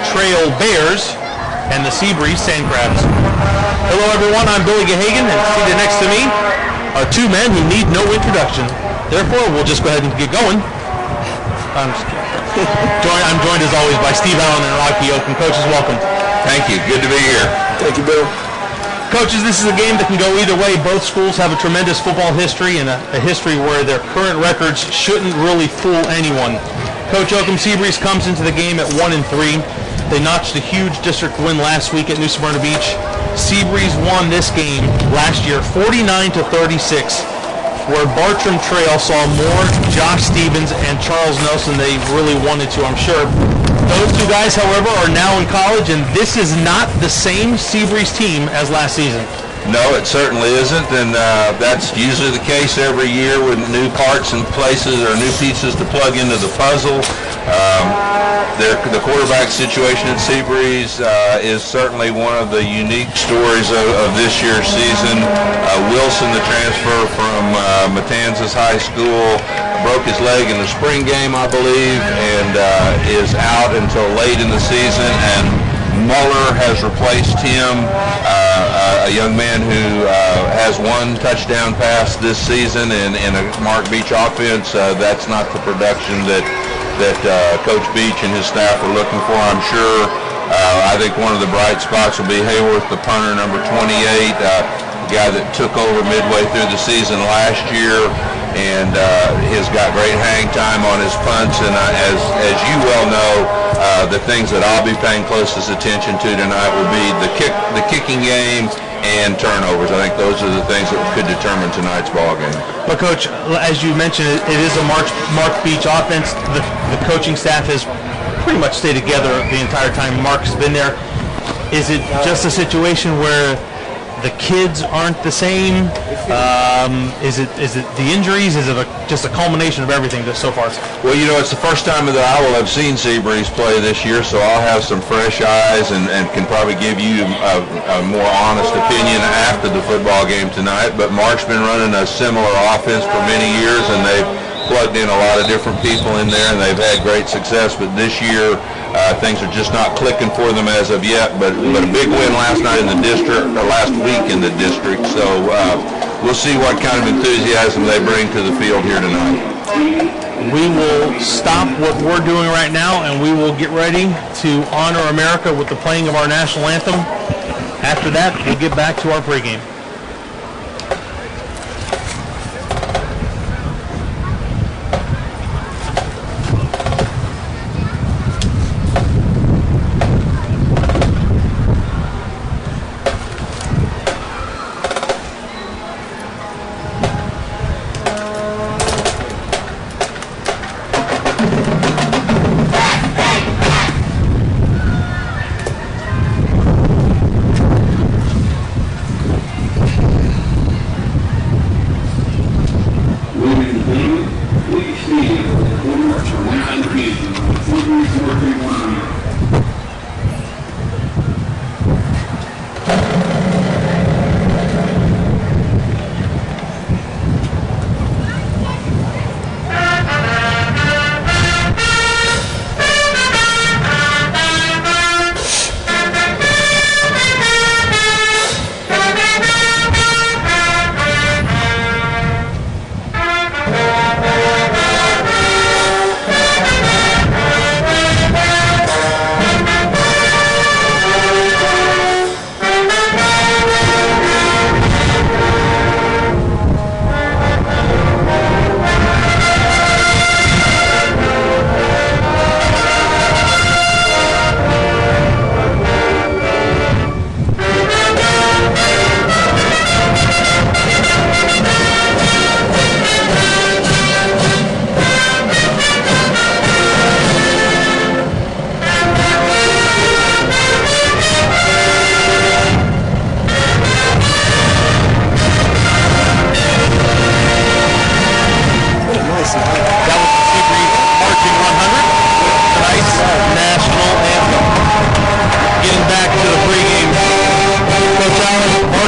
Trail Bears and the Seabreeze Sandcrabs. Hello everyone, I'm Billy Gahagan, and seated next to me are two men who need no introduction. Therefore, we'll just go ahead and get going. I'm just kidding. I'm joined as always by Steve Allen and Rocky Oaken. Coaches, welcome. Thank you. Good to be here. Thank you, Bill. Coaches, this is a game that can go either way. Both schools have a tremendous football history and a history where their current records shouldn't really fool anyone. Coach Oakham, Seabreeze comes into the game at 1-3. They notched a huge district win last week at New Smyrna Beach. Seabreeze won this game last year 49-36, where Bartram Trail saw more Josh Stevens and Charles Nelson they really wanted to, I'm sure. Those two guys, however, are now in college, and this is not the same Seabreeze team as last season. No, it certainly isn't, and that's usually the case every year with new parts and places or new pieces to plug into the puzzle. The quarterback situation at Seabreeze is certainly one of the unique stories of this year's season. Wilson, the transfer from Matanzas High School, broke his leg in the spring game, I believe, and is out until late in the season, and Muller has replaced him, a young man who has one touchdown pass this season in a Mark Beach offense. That's not the production that Coach Beach and his staff are looking for, I'm sure. I think one of the bright spots will be Hayworth, the punter, number 28, guy that took over midway through the season last year, and has got great hang time on his punts. And as you well know, the things that I'll be paying closest attention to tonight will be the kicking game and turnovers. I think those are the things that could determine tonight's ball game. But Coach, as you mentioned, it is a Mark Beach offense. The coaching staff has pretty much stayed together the entire time Mark's been there. Is it just a situation where the kids aren't the same? Is it the injuries? Is it just a culmination of everything so far? Well, you know, it's the first time that I will have seen Seabreeze play this year, so I'll have some fresh eyes and can probably give you a more honest opinion after the football game tonight. But Mark's been running a similar offense for many years, and they've plugged in a lot of different people in there, and they've had great success. But this year, things are just not clicking for them as of yet. But a big win last night in the district, or last week in the district. So we'll see what kind of enthusiasm they bring to the field here tonight. We will stop what we're doing right now, and we will get ready to honor America with the playing of our national anthem. After that, we'll get back to our pregame.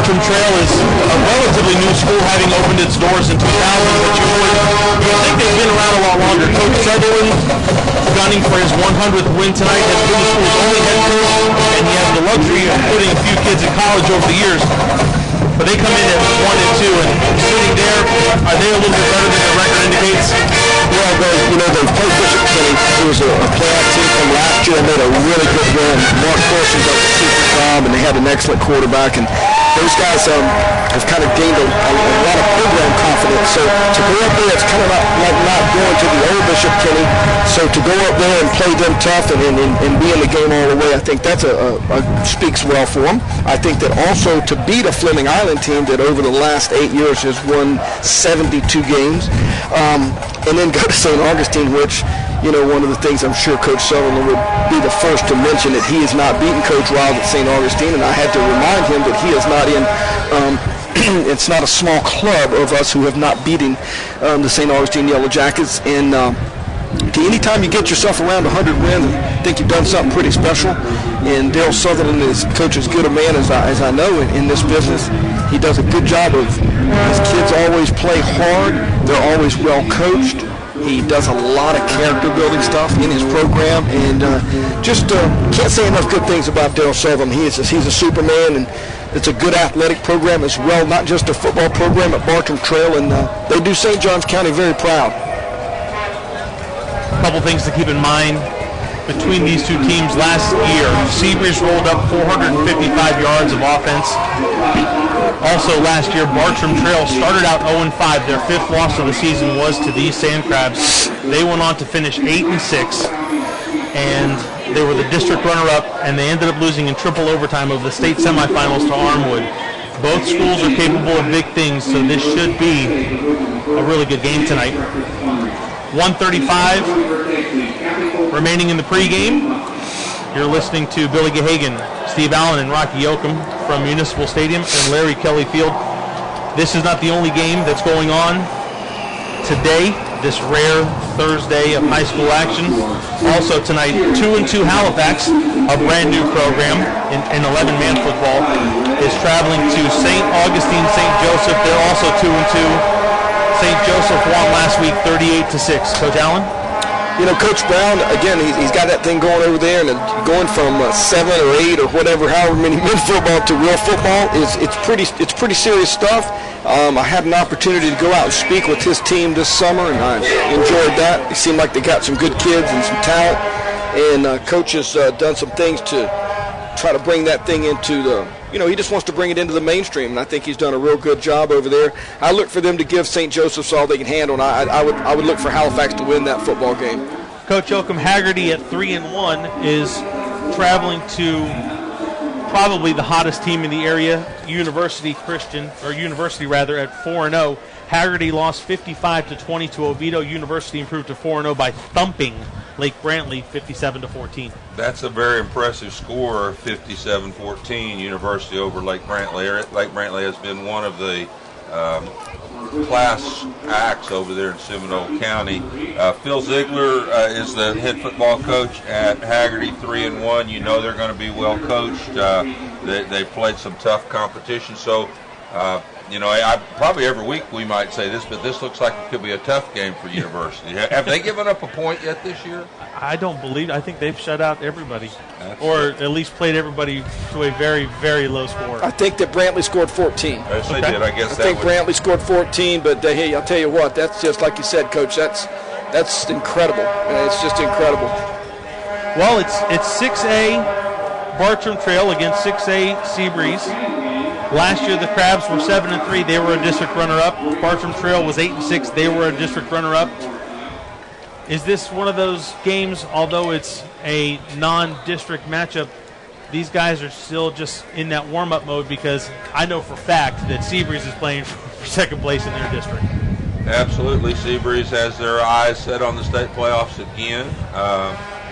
Bartram Trail is a relatively new school, having opened its doors in 2000, but you think they've been around a lot longer. Coach Sutherland, gunning for his 100th win tonight, has been the school's luxury of putting a few kids in college over the years, but they come in at 1-2, and sitting there, are they a little bit better than their record indicates? Well, they played Bishop Kenny, who was a playoff team from last year, and made a really good run. Mark Forson does a super job, and they had an excellent quarterback, and those guys have kind of gained a lot of program confidence. So to go up there, it's kind of like not going to the old Bishop Kenny. So to go up there and play them tough and be in the game all the way, I think that's speaks well for them. I think that also to beat a Fleming Island team that over the last 8 years has won 72 games, and then go to St. Augustine, which, one of the things I'm sure Coach Sutherland would be the first to mention, that he has not beaten Coach Wild at St. Augustine, and I had to remind him that he is not in, it's not a small club of us who have not beaten the St. Augustine Yellow Jackets, and anytime you get yourself around 100 wins, I think you've done something pretty special. And Dale Sutherland is Coach as good a man as I know in this business. He does a good job of, his kids always play hard. They're always well coached. He does a lot of character building stuff in his program, and can't say enough good things about Dale Sutherland. He's a Superman, and it's a good athletic program as well, not just a football program at Bartram Trail, and they do St. Johns County very proud. A couple things to keep in mind between these two teams. Last year, Seabreeze rolled up 455 yards of offense. Also last year, Bartram Trail started out 0-5. Their fifth loss of the season was to these Sand Crabs. They went on to finish 8-6, and they were the district runner-up, and they ended up losing in triple overtime of the state semifinals to Armwood. Both schools are capable of big things, so this should be a really good game tonight. 1:35 remaining in the pregame. You're listening to Billy Gahagan, Steve Allen, and Rocky Yoakum from Municipal Stadium and Larry Kelly Field. This is not the only game that's going on today, this rare Thursday of high school action. Also tonight, 2-2 Halifax, a brand new program in 11-man football, is traveling to St. Augustine, St. Joseph. They're also 2-2. St. Joseph won last week 38-6. Coach Allen? Coach Brown, again, he's got that thing going over there, and going from 7 or 8 or whatever, however many men football to real football it's pretty serious stuff. I had an opportunity to go out and speak with his team this summer, and I enjoyed that. It seemed like they got some good kids and some talent, and Coach has done some things to try to bring that thing into the, he just wants to bring it into the mainstream, and I think he's done a real good job over there. I look for them to give St. Joseph's all they can handle, and I would look for Halifax to win that football game. Coach Yoakum, Haggerty at 3-1 is traveling to probably the hottest team in the area, University at 4-0. Haggerty lost 55-20 to Oviedo. University improved to 4-0 by thumping Lake Brantley 57-14. That's a very impressive score, 57-14, University over Lake Brantley. Lake Brantley has been one of the class acts over there in Seminole County. Phil Ziegler is the head football coach at Haggerty, 3-1. They're going to be well coached. They've played some tough competition, so I probably every week we might say this, but this looks like it could be a tough game for University. Have they given up a point yet this year? I don't believe. I think they've shut out everybody, or at least played everybody to a very, very low score. I think that Brantley scored 14. Yes, they did. I guess I think Brantley scored 14, but hey, I'll tell you what, that's just like you said, Coach. That's incredible. It's just incredible. Well, it's 6A Bartram Trail against 6A Seabreeze. Last year the Crabs were 7-3. They were a district runner-up. Bartram Trail was 8-6. They were a district runner-up. Is this one of those games, although it's a non-district matchup, these guys are still just in that warm-up mode, because I know for a fact that Seabreeze is playing for second place in their district. Absolutely. Seabreeze has their eyes set on the state playoffs again.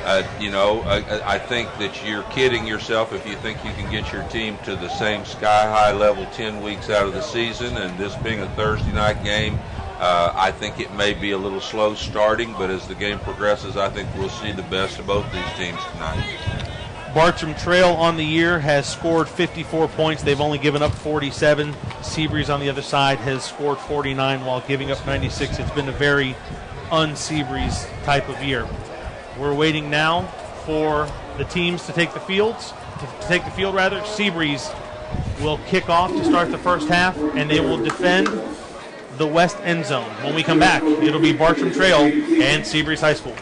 I think that you're kidding yourself if you think you can get your team to the same sky-high level 10 weeks out of the season, and this being a Thursday night game, I think it may be a little slow starting, but as the game progresses, I think we'll see the best of both these teams tonight. Bartram Trail on the year has scored 54 points. They've only given up 47. Seabreeze on the other side has scored 49 while giving up 96. It's been a very un-Seabreeze type of year. We're waiting now for the teams to take the field. Seabreeze will kick off to start the first half, and they will defend the west end zone. When we come back, it'll be Bartram Trail and Seabreeze High School.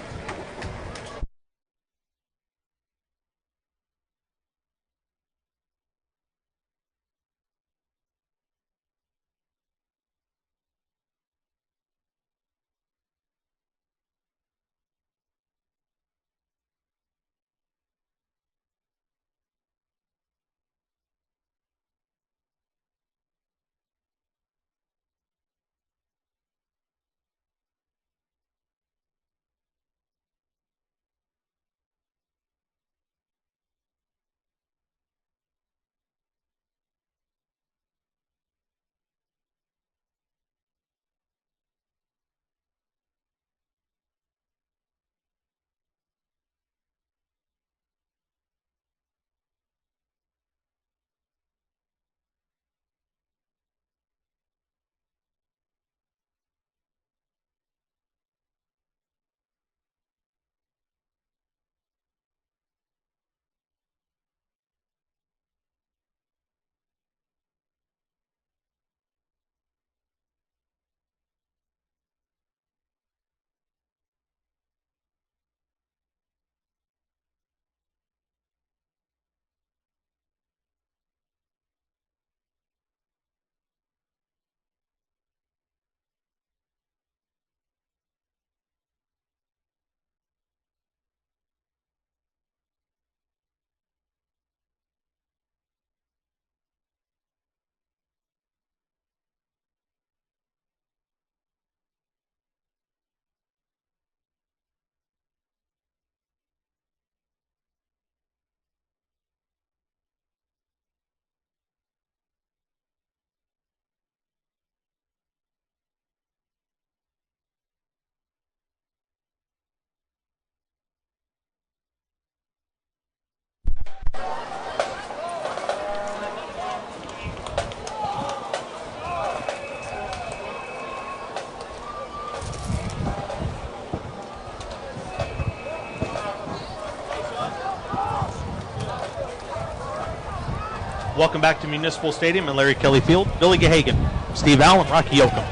Welcome back to Municipal Stadium and Larry Kelly Field. Billy Gahagan, Steve Allen, Rocky Yoakum.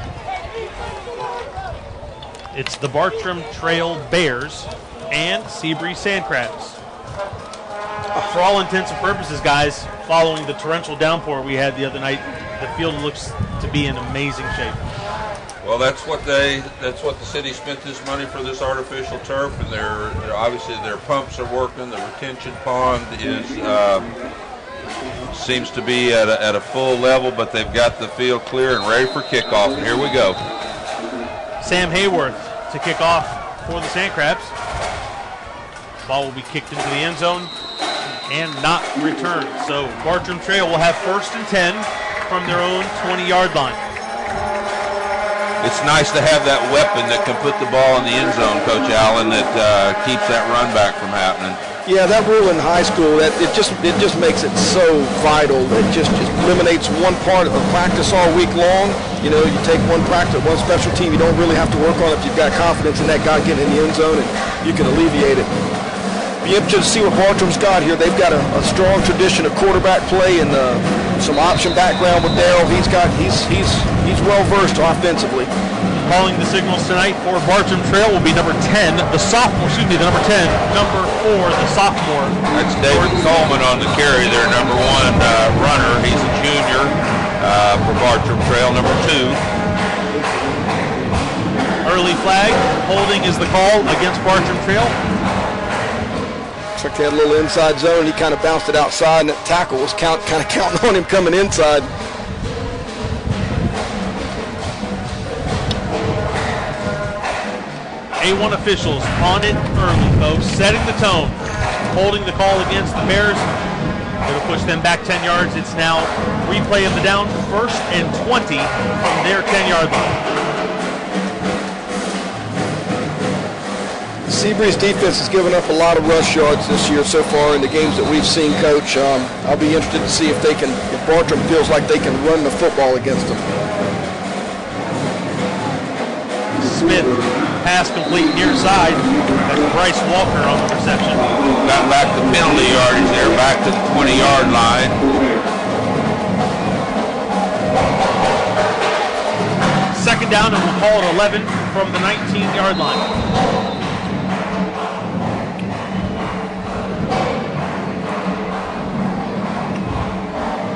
It's the Bartram Trail Bears and Seabreeze Sandcrabs. For all intents and purposes, guys, following the torrential downpour we had the other night, the field looks to be in amazing shape. Well, that's what the city spent this money for, this artificial turf, and they're obviously their pumps are working. The retention pond is seems to be at a full level, but they've got the field clear and ready for kickoff. And here we go. Sam Hayworth to kick off for the Sandcrabs. Ball will be kicked into the end zone and not returned. So Bartram Trail will have 1st and 10 from their own 20-yard line. It's nice to have that weapon that can put the ball in the end zone, Coach Allen, that keeps that run back from happening. Yeah, that rule in high school, it just makes it so vital. It just eliminates one part of the practice all week long. You know, you take one practice, one special team, you don't really have to work on it if you've got confidence in that guy getting in the end zone, and you can alleviate it. Be interested to see what Bartram's got here. They've got a strong tradition of quarterback play and some option background with Darryl. He's well versed offensively. Calling the signals tonight for Bartram Trail will be number 10, the sophomore, the number 10, number 4, the sophomore. That's David Coleman on the carry, their number 1 runner. He's a junior for Bartram Trail, number 2. Early flag, holding is the call against Bartram Trail. Looks like they had a little inside zone. He kind of bounced it outside, and that tackle was kind of counting on him coming inside. A1 officials on it early, folks, setting the tone. Holding the call against the Bears. It'll push them back 10 yards. It's now replay of the down, 1st and 20 from their 10-yard line. Seabreeze defense has given up a lot of rush yards this year so far in the games that we've seen, Coach. I'll be interested to see if Bartram feels like they can run the football against them. Smith pass complete near side. That's Bryce Walker on the reception. Got back the penalty yardage there, back to the 20-yard line. Second down, and we'll call it 11 from the 19-yard line.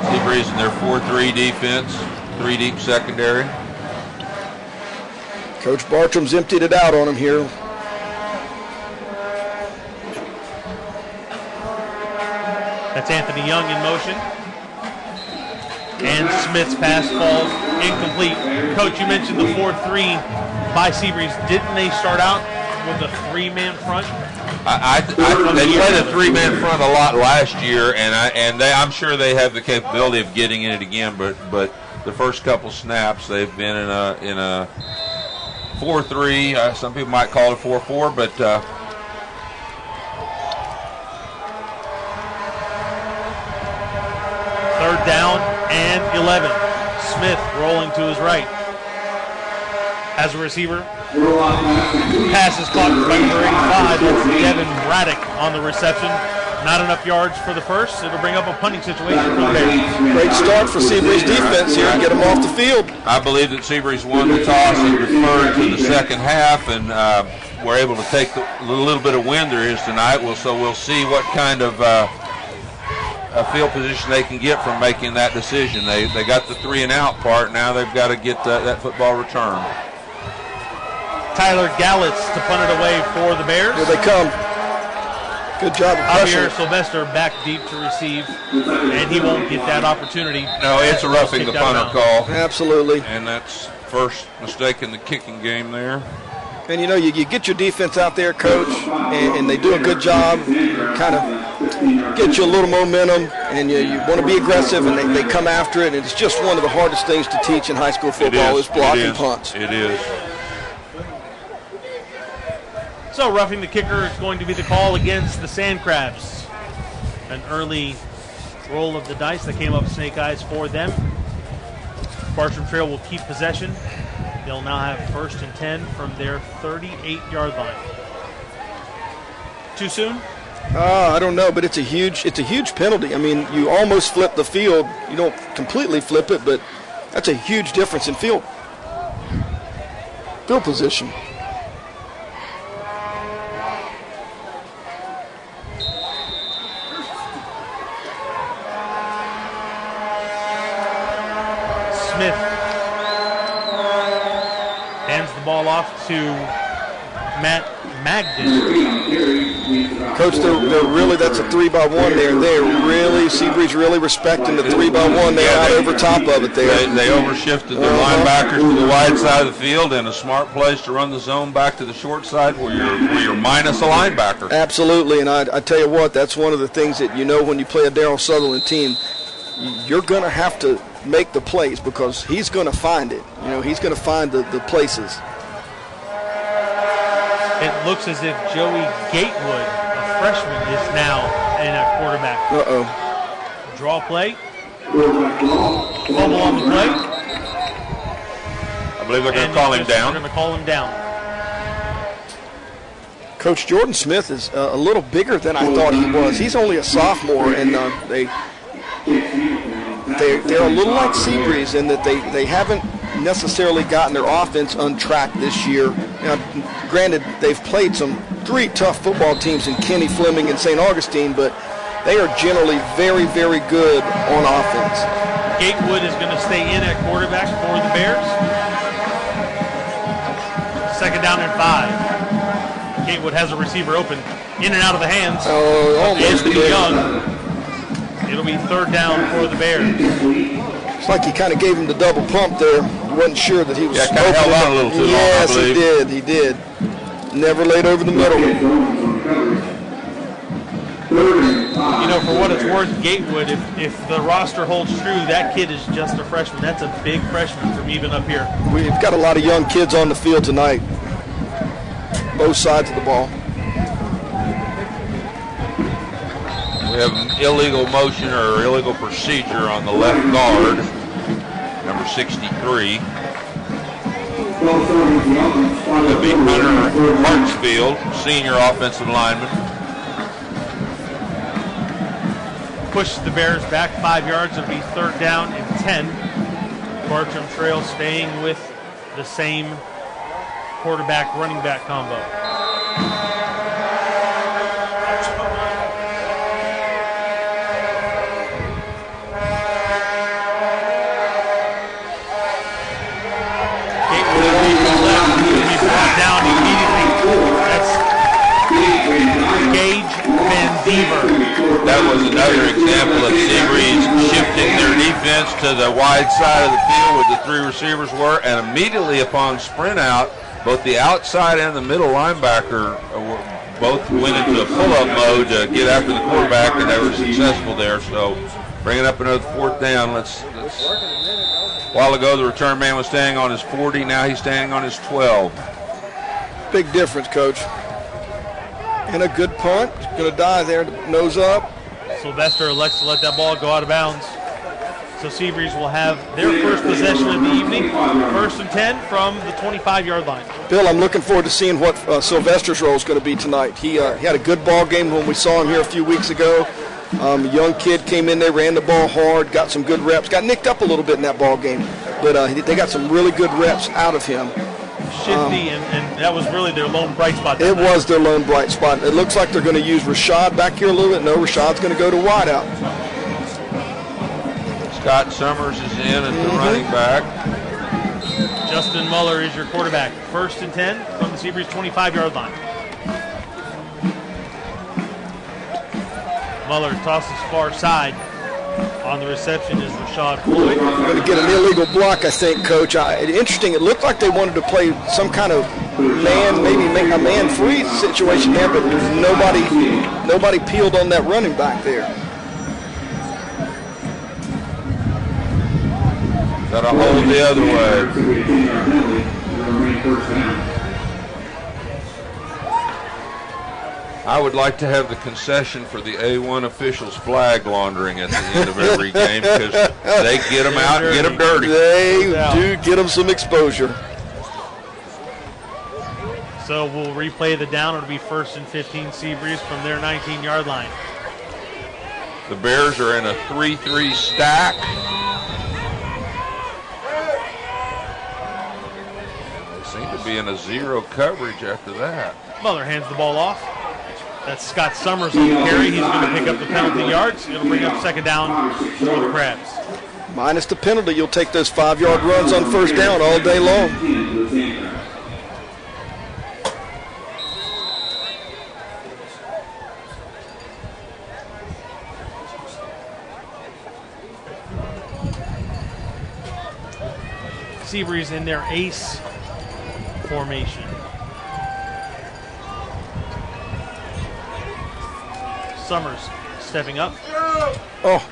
Seabreeze in their 4-3 defense, 3 deep secondary. Coach Bartram's emptied it out on him here. That's Anthony Young in motion. And Smith's pass falls incomplete. Coach, you mentioned the 4-3 by Seabreeze. Didn't they start out with a 3-man front? They played a 3-man front a lot last year, and I'm sure they have the capability of getting in it again. But the first couple snaps, they've been in a 4-3. Some people might call it 4-4, but. Third down and 11. Smith rolling to his right. As a receiver. Pass is caught by number 85. That's Devin Raddick on the reception. Not enough yards for the first. It'll bring up a punting situation for the Bears. Great start for Seabreeze defense here and get them off the field. I believe that Seabreeze won the toss and deferred to the second half, and we're able to take the little bit of wind there is tonight. So we'll see what kind of a field position they can get from making that decision. They got the 3-and-out part. Now they've got to get that football returned. Tyler Gallitz to punt it away for the Bears. Here they come. Good job of Javier pressure. Sylvester back deep to receive, and he won't get that opportunity. No, it's a roughing the punter call. Absolutely. And that's first mistake in the kicking game there. And you know, you get your defense out there, Coach, and they do a good job, kind of get you a little momentum, and you want to be aggressive, and they come after it. And it's just one of the hardest things to teach in high school football is blocking punts. It is. So roughing the kicker is going to be the call against the Sand Crabs. An early roll of the dice that came up snake eyes for them. Bartram Trail will keep possession. They'll now have first and 10 from their 38-yard line. Too soon? I don't know, but it's a huge penalty. I mean, you almost flip the field. You don't completely flip it, but that's a huge difference in field position. Smith hands the ball off to Matt Magden. Coach, they're really, that's a 3-by-1 there. They're really, Seabreeze really respecting the 3-by-1. They're out over top of it there. They overshifted their linebackers to the wide side of the field, and a smart place to run the zone back to the short side where you're minus a linebacker. Absolutely, and I tell you what, that's one of the things that you know when you play a Darrell Sutherland team, you're going to have to make the plays because he's going to find it. You know, he's going to find the places. It looks as if Joey Gatewood, a freshman, is now in at quarterback. Draw play. Fumble on the play. I believe they're going to call him down. They're going to call him down. Coach Jordan Smith is a little bigger than I thought he was. He's only a sophomore, and they're a little like Seabreeze in that they haven't necessarily gotten their offense untracked this year. Now, granted, they've played some 3 tough football teams in Kenny, Fleming, and St. Augustine, but they are generally very, very good on offense. Gatewood is going to stay in at quarterback for the Bears. Second down and 5. Gatewood has a receiver open, in and out of the hands of Anthony Young. It'll be third down for the Bears. It's like he kind of gave him the double pump there. He wasn't sure that he was kind of held on a little too long, yes, I believe. he did. Never laid over the middle. You know, for what it's worth, Gatewood, if the roster holds true, that kid is just a freshman. That's a big freshman from even up here. We've got a lot of young kids on the field tonight. Both sides of the ball. We have an illegal motion or illegal procedure on the left guard, number 63. Could be Hunter Hartsfield, senior offensive lineman. Push the Bears back 5 yards. It'll be 3rd down and 10. Bartram Trail staying with the same quarterback running back combo. Down immediately. That's Gage Van Deaver. That was another example of Seabreeze shifting their defense to the wide side of the field where the 3 receivers were, and immediately upon sprint out, both the outside and the middle linebacker both went into a pull-up mode to get after the quarterback, and they were successful there. So bringing up another 4th down. A while ago, the return man was standing on his 40. Now he's standing on his 12. Big difference, Coach. And a good punt. Going to die there, nose up. Sylvester elects to let that ball go out of bounds. So Seabreeze will have their first possession of the evening, 1st and 10 from the 25-yard line. Bill, I'm looking forward to seeing what Sylvester's role is going to be tonight. He had a good ball game when we saw him here a few weeks ago. A young kid came in there, ran the ball hard, got some good reps. Got nicked up a little bit in that ball game, but they got some really good reps out of him. Shifty, and that was really their lone bright spot. It was their lone bright spot. It looks like they're going to use Rashad back here a little bit. No, Rashad's going to go to wide out. Scott Summers is in at the running back. Justin Muller is your quarterback. 1st and 10 from the Seabreeze 25-yard line. Muller tosses far side. On the reception is Rashad Floyd. Going to get an illegal block, I think, Coach. Interesting. It looked like they wanted to play some kind of man, maybe make a man-free situation there, but there's nobody peeled on that running back there. Got to hold the other way. I would like to have the concession for the A1 officials flag laundering at the end of every game because they get them out and get them dirty. They do get them some exposure. So we'll replay the down. It'll be 1st and 15 Seabreeze from their 19-yard line. The Bears are in a 3-3 stack. They seem to be in a 0 coverage after that. Muller hands the ball off. That's Scott Summers on the carry. He's going to pick up the penalty yards. It'll bring up 2nd down for the Crabs. Minus the penalty, you'll take those 5-yard runs on 1st down all day long. Seabreeze in their ace formation. Summers stepping up.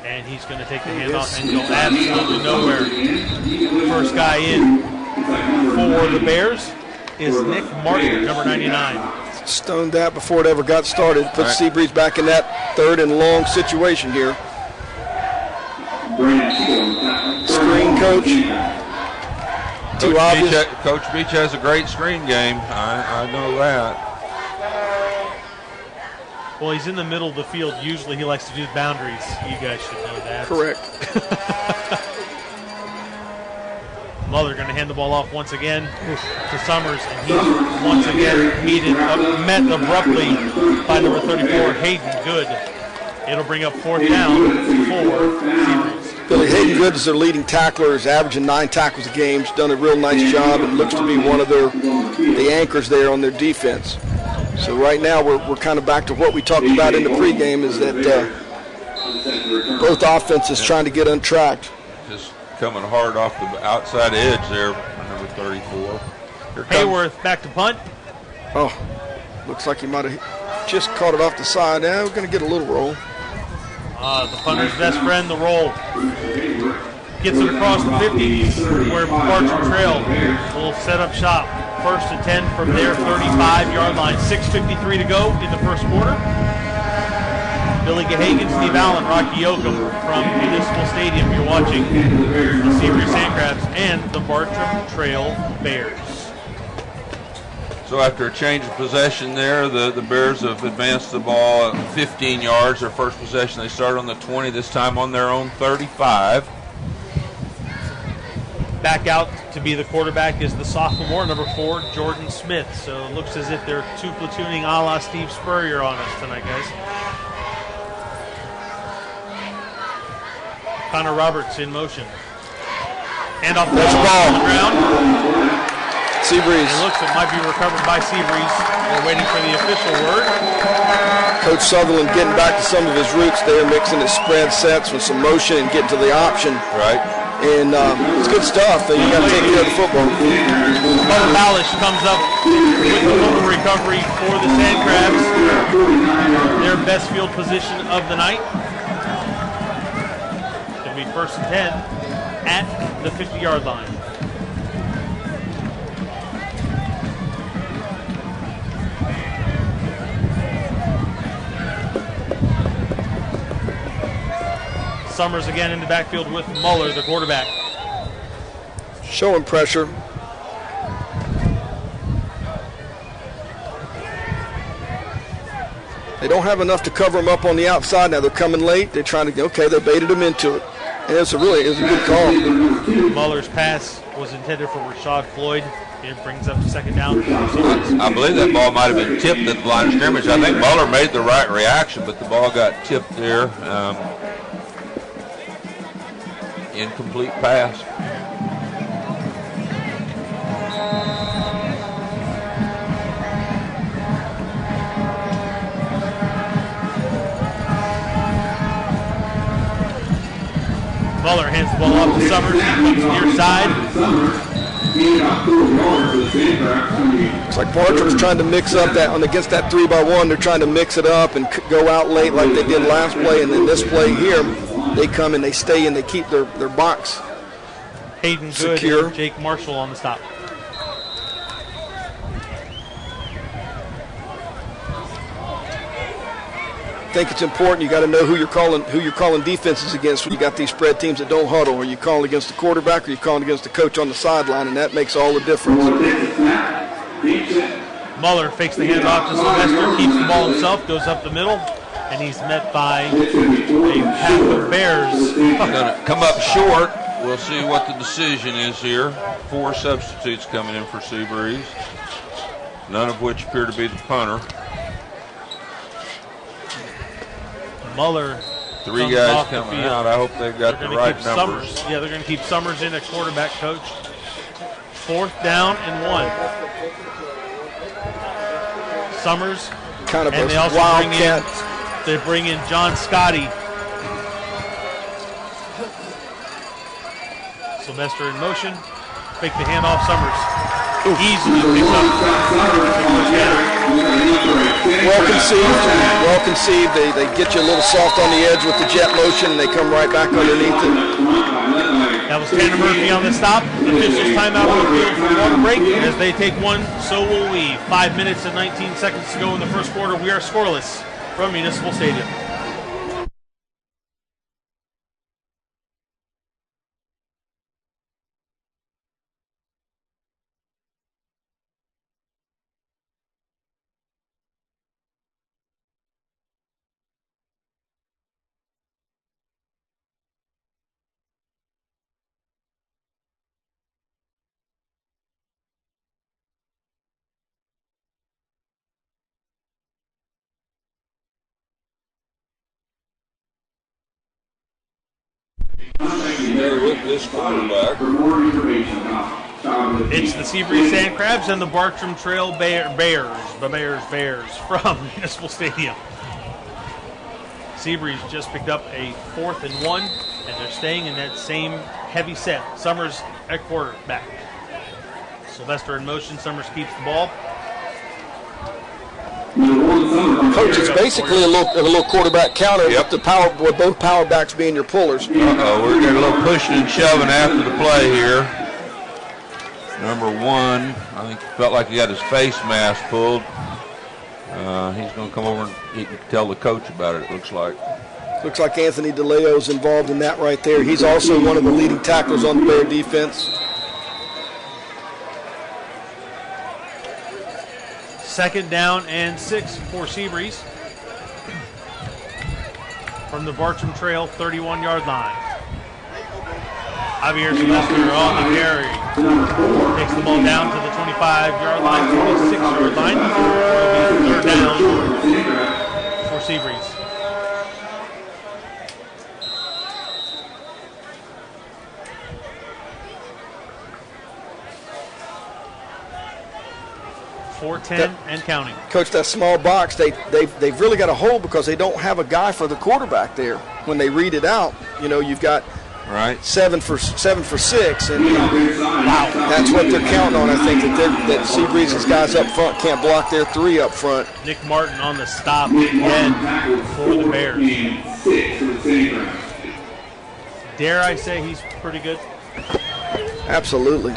And he's going to take the handoff and go absolutely nowhere. First guy in for the Bears is Nick Martin, number 99. Stoned that before it ever got started. Put Seabreeze back in that 3rd and long situation here. Screen, Coach. Coach Beach has a great screen game. I know that. Well, he's in the middle of the field. Usually he likes to do boundaries. You guys should know that. Correct. Muller going to hand the ball off once again to Summers, and he's once again met abruptly by number 34, Hayden Good. It'll bring up 4th down for Seabreeze. Billy Hayden Good is their leading tackler. He's averaging 9 tackles a game. He's done a real nice job and looks to be one of the anchors there on their defense. So right now we're kind of back to what we talked about in the pregame, is that both offenses trying to get untracked. Just coming hard off the outside edge there, number 34. Hayworth back to punt. Oh, looks like he might have just caught it off the side. Now we're going to get a little roll. The punter's best friend, the roll. Gets it across the 50, where Bartram Trail will set up shop. 1st and 10 from their 35-yard line. 6:53 to go in the 1st quarter. Billy Gahagan, Steve Allen, Rocky Yoakum from Municipal Stadium. You're watching the Seabreeze Sandcrabs and the Bartram Trail Bears. So after a change of possession there, the Bears have advanced the ball 15 yards. Their first possession, they start on the 20, this time on their own 35. Back out to be the quarterback is the sophomore, number 4, Jordan Smith. So it looks as if they're two platooning a la Steve Spurrier on us tonight, guys. Connor Roberts in motion. Hand off the ball on the ground. Seabreeze. It looks it might be recovered by Seabreeze. We're waiting for the official word. Coach Sutherland getting back to some of his roots there, mixing his spread sets with some motion and getting to the option. Right. And it's good stuff. You got to take care of the football. Bubba Balish comes up with the football recovery for the Sand Crabs. Their best field position of the night. It'll be 1st and 10 at the 50-yard line. Summers again in the backfield with Muller, the quarterback. Showing pressure. They don't have enough to cover them up on the outside. Now they're coming late. They're trying to, okay, they baited them into it. And it's a good call. Muller's pass was intended for Rashad Floyd. It brings up 2nd down. I believe that ball might have been tipped at the line of scrimmage. I think Muller made the right reaction, but the ball got tipped there. Incomplete pass. Muller hands the ball off to Summers. He comes near side. It's like Bartram's trying to mix up that against that 3-by-1. They're trying to mix it up and go out late like they did last play, and then this play here, they come and they stay and they keep their box Hayden secure. Good and Jake Marshall on the stop. I think it's important. You got to know who you're calling defenses against when you got these spread teams that don't huddle. Are you calling against the quarterback or are you calling against the coach on the sideline? And that makes all the difference. Muller fakes the handoff to Sylvester, keeps the ball himself, goes up the middle, and he's met by a pack of Bears. Gonna come up short. We'll see what the decision is here. 4 substitutes coming in for Seabreeze, none of which appear to be the punter. Muller. 3 guys coming out. I hope they've got the right numbers. Summers. Yeah, they're going to keep Summers in at quarterback, coach. 4th down and 1. Summers. Kind of and a they also wildcat. they bring in John Scotty. Sylvester in motion. Fake the handoff. Summers. Easily picks up. Well conceived. They get you a little soft on the edge with the jet motion, and they come right back underneath it. That was Tanner Murphy on the stop. Officials timeout on the field for water break. As they take one, so will we. 5 minutes and 19 seconds to go in the first quarter. We are scoreless from Municipal Stadium. With this quarterback. It's the Seabreeze Sand Crabs and the Bartram Trail Bears from Municipal Stadium. Seabreeze just picked up a 4th and 1, and they're staying in that same heavy set. Summers at quarterback. Sylvester in motion. Summers keeps the ball. Coach, it's basically a little quarterback counter. Yep. With both power backs being your pullers. We're getting a little pushing and shoving after the play here. Number 1, I think felt like he got his face mask pulled. He's going to come over and he can tell the coach about it, it looks like. Looks like Anthony DeLeo's involved in that right there. He's also one of the leading tacklers on the Bear defense. 2nd down and 6 for Seabreeze from the Bartram Trail 31-yard line. Javier Sylvester on the carry. Takes the ball down to the 25-yard line, 26-yard line. It will be 3rd down for Seabreeze. And counting. Coach, that small box, they've really got a hole because they don't have a guy for the quarterback there. When they read it out, you know, you've got 7 for 6, and wow, that's what they're counting on. I think that Seabreeze's guys up front can't block their 3 up front. Nick Martin on the stop again for the Bears. Dare I say he's pretty good? Absolutely.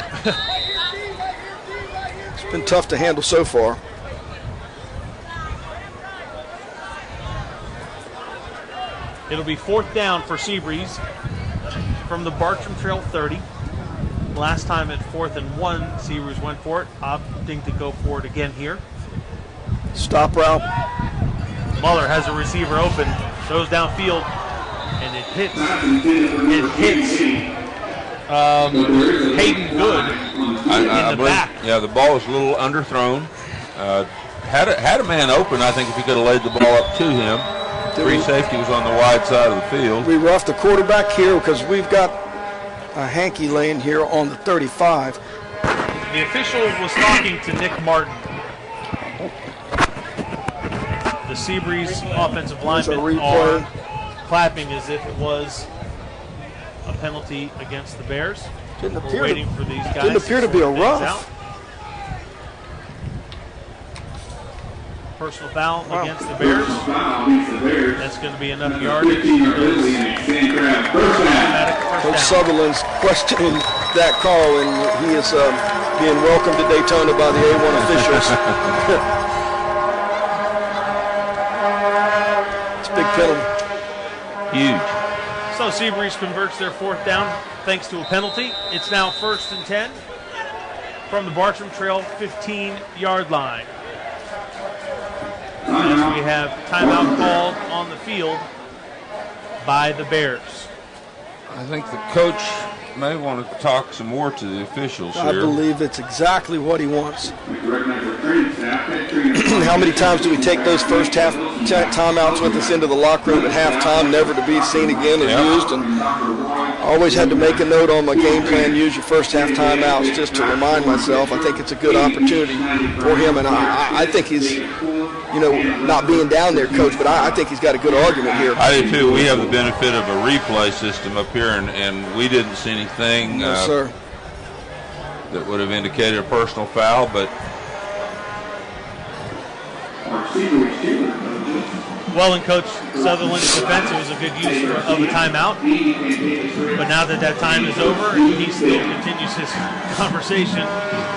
Been tough to handle so far. It'll be 4th down for Seabreeze from the Bartram Trail 30. Last time at 4th and 1, Seabreeze went for it, opting to go for it again here. Stop route. Muller has a receiver open, throws downfield, and it hits. Hayden Good in the back. Yeah, the ball was a little underthrown. Had a man open, I think, if he could have laid the ball up to him. Free safety was on the wide side of the field. We roughed the quarterback here because we've got a hanky lane here on the 35. The official was talking to Nick Martin. The Seabreeze offensive linemen are clapping as if it was a penalty against the Bears. We're waiting for these guys. Didn't appear to be a rough. Personal foul against the Bears. That's going to be enough yardage. Coach Sutherland's questioning that call, and he is being welcomed to Daytona by the A1 officials. It's a big penalty. Huge. So Seabreeze converts their 4th down thanks to a penalty. It's now 1st and 10 from the Bartram Trail 15-yard line. As we have timeout called on the field by the Bears. I think the coach may want to talk some more to the officials here. I believe it's exactly what he wants. How many times do we take those first half timeouts with us into the locker room at halftime, never to be seen again or used? And I always had to make a note on my game plan, use your first half timeouts just to remind myself. I think it's a good opportunity for him, and I think he's, you know, not being down there, Coach, but I think he's got a good argument here. I do too. We have the benefit of a replay system up here, and we didn't see anything sir, that would have indicated a personal foul, but well, in Coach Sutherland's defense, it was a good use of a timeout. But now that time is over, he still continues his conversation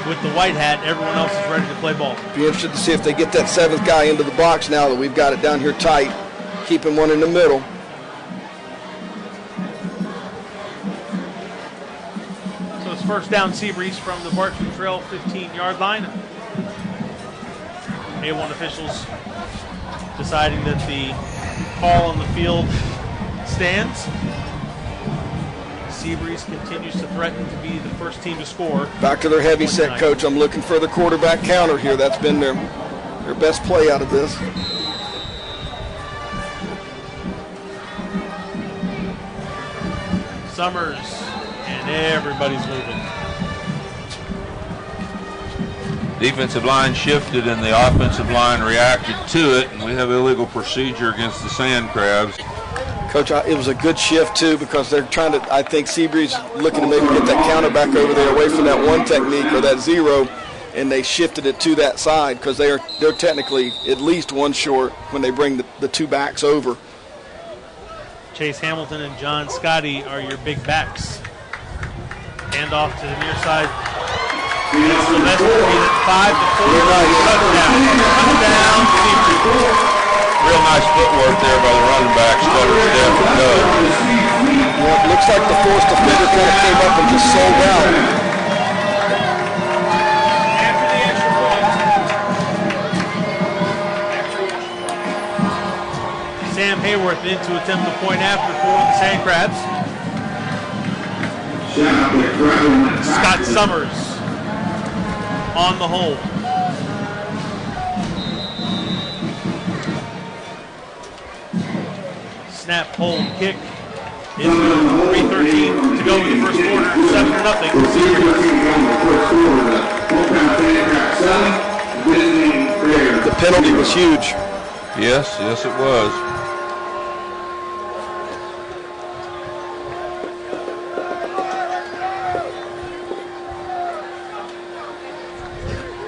with the white hat. Everyone else is ready to play ball. Be interested to see if they get that 7th guy into the box now that we've got it down here tight, keeping one in the middle. So it's 1st down Seabreeze from the Bartram Trail 15-yard line. A1 officials deciding that the call on the field stands. Seabreeze continues to threaten to be the first team to score. Back to their heavy set, Coach. I'm looking for the quarterback counter here. That's been their best play out of this. Summers, and everybody's moving. defensive line shifted and the offensive line reacted to it, and we have illegal procedure against the Sand Crabs. Coach, it was a good shift, too, because they're trying to, I think Seabreeze looking to maybe get that counter back over there away from that one technique or that zero, and they shifted it to that side because they're technically at least one short when they bring the two backs over. Chase Hamilton and John Scotty are your big backs. Hand off to the near side. Sylvester beat it 5-4. Touchdown. Real nice footwork there by the running back. Stutter step and go. Yeah, looks like the forced defender kind of came up and just sold out. After the extra point. Hayworth in to attempt the point after for the Sand Crabs. Scott Summers on the hold. Snap, hold, kick. Is 3:13 to go in the first quarter. 7-0. The penalty was huge. Yes, it was.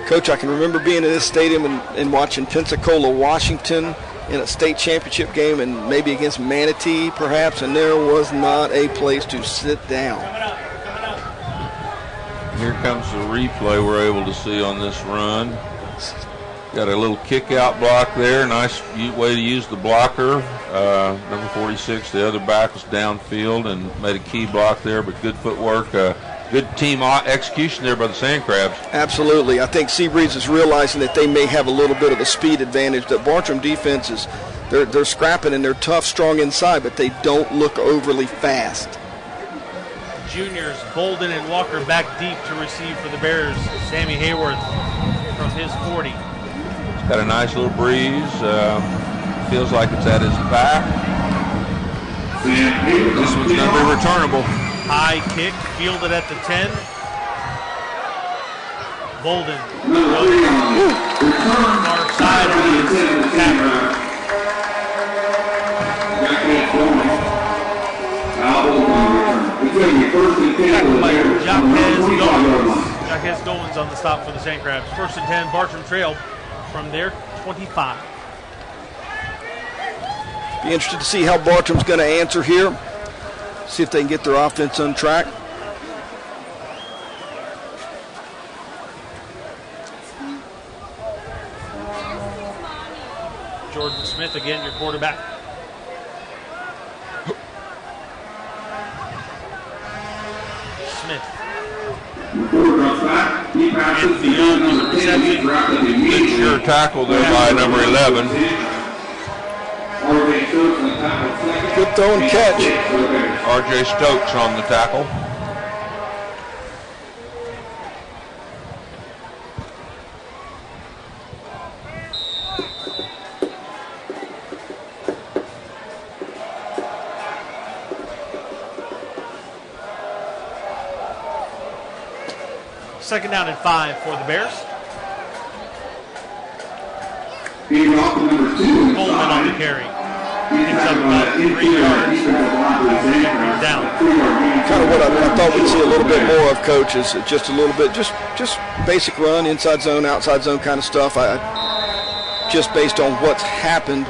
Coach, I can remember being in this stadium and watching Pensacola, Washington in a state championship game, and maybe against Manatee perhaps, and there was not a place to sit down. Here comes the replay we're able to see on this run. Got a little kick out block there. Nice way to use the blocker. Number 46, the other back was downfield and made a key block there, but good footwork. Good team execution there by the Sand Crabs. Absolutely. I think Seabreeze is realizing that they may have a little bit of a speed advantage. That Bartram defense is, they're scrapping and they're tough, strong inside, but they don't look overly fast. Juniors Bolden and Walker back deep to receive for the Bears. Sammy Hayworth from his 40. It's got a nice little breeze. Feels like it's at his back. This one's going to be returnable. High kick, fielded at the 10. Bolden. Far side of the tackle. Tackled by Jacques Goins on the stop for the Sand Crabs. 1st and 10, Bartram Trail from their 25. Be interested to see how Bartram's going to answer here. See if they can get their offense on track. Jordan Smith again, your quarterback. Smith. Infield with the reception. Good sure tackle there by number 11. Good throw and catch. R.J. Stokes on the tackle. Second down and 5 for the Bears. Coleman on the carry. Picks up about 3 yards. Down. Kind of what I thought we'd see a little bit more of, Coach, is just a little bit, just basic run, inside zone, outside zone kind of stuff. Just based on what's happened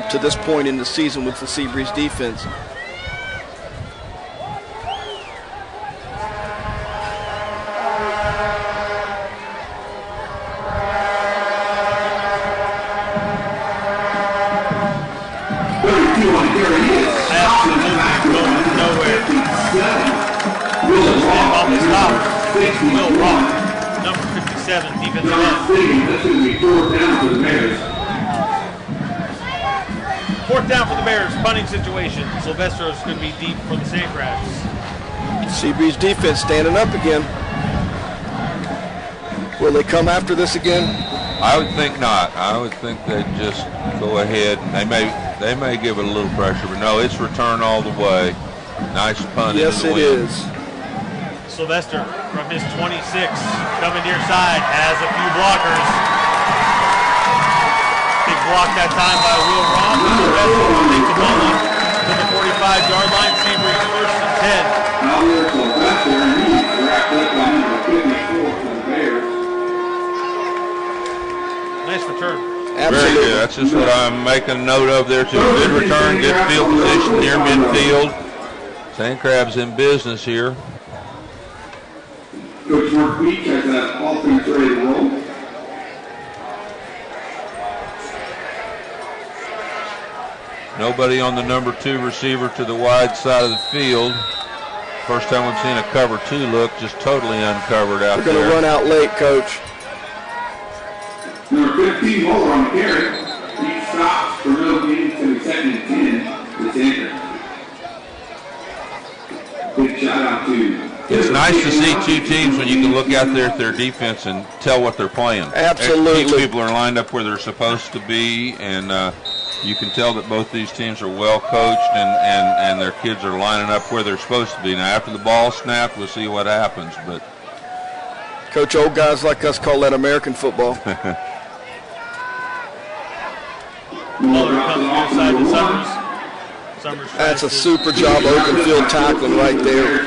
to this point in the season with the Seabreeze defense. Will Rock, number 57, defensive end. Fourth down for the Bears, punting situation. Silvestro's going to be deep for the Sand Crabs. Seabreeze defense standing up again. Will they come after this again? I would think not. I would think they'd just go ahead. They may give it a little pressure, but no, it's return all the way. Nice punt. Yes, it is. Sylvester from his 26, coming near side, has a few blockers. Big block that time by Will Ross. Sylvester will take the ball up to the 45-yard line. Seabreeze 1st and 10. Nice return. Absolutely. Very good. That's just what I'm making a note of there too. Good return, good field position near midfield. Sand Crabs in business here. Coach Mark Beach has that offense ready to roll. Nobody on the number 2 receiver to the wide side of the field. First time we've seen a cover 2 look, just totally uncovered out there. They're going to run out late, Coach. Number 15, Moeller on the carry. He stops for no gain. going to be second and 10 for the Sandcrabs. Big shout out to. It's nice to see two teams when you can look out there at their defense and tell what they're playing. Absolutely. People are lined up where they're supposed to be, and you can tell that both these teams are well coached, and their kids are lining up where they're supposed to be. Now, after the ball snapped, we'll see what happens. But Coach, old guys like us call that American football. Muller comes near side to Summers. That's a super job open field tackling right there.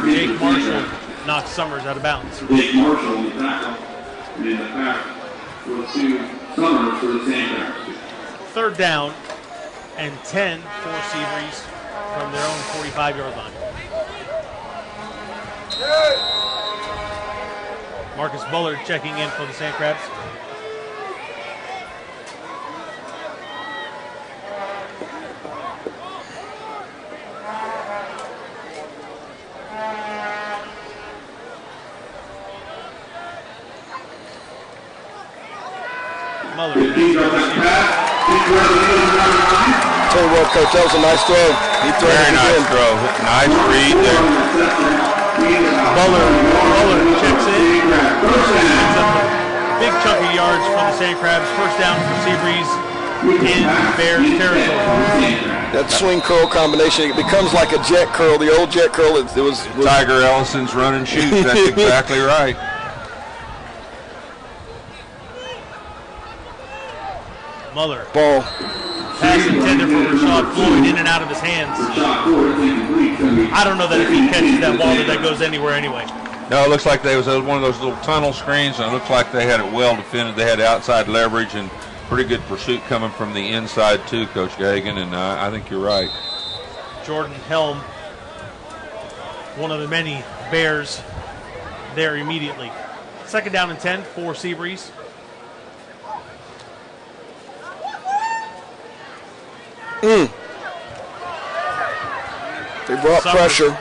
Jake Marshall knocks Summers out of bounds. Jake Marshall on the tackle. And in the pass goes to Summers for the Sandcrabs. 3rd down and 10 for Seabreeze from their own 45-yard line. Marcus Bullard checking in for the Sandcrabs. Muller. Tell you what, Coach, that was a nice throw. He threw very nice throw. Nice read there. Muller checks in. Big chunk of yards for the Sandcrabs. 1st down for Seabreeze in Bears territory. That swing curl combination, it becomes like a jet curl. The old jet curl, it was Tiger Ellison's run and shoot. That's exactly right. Muller. Ball. Pass intended for Rashad Floyd, in and out of his hands. I don't know that if he catches that ball that goes anywhere anyway. No, it looks like there was one of those little tunnel screens, and it looks like they had it well defended. They had outside leverage and pretty good pursuit coming from the inside too, Coach Gagan, and I think you're right. Jordan Helm, one of the many Bears there immediately. 2nd down and 10 for Seabreeze. They brought pressure.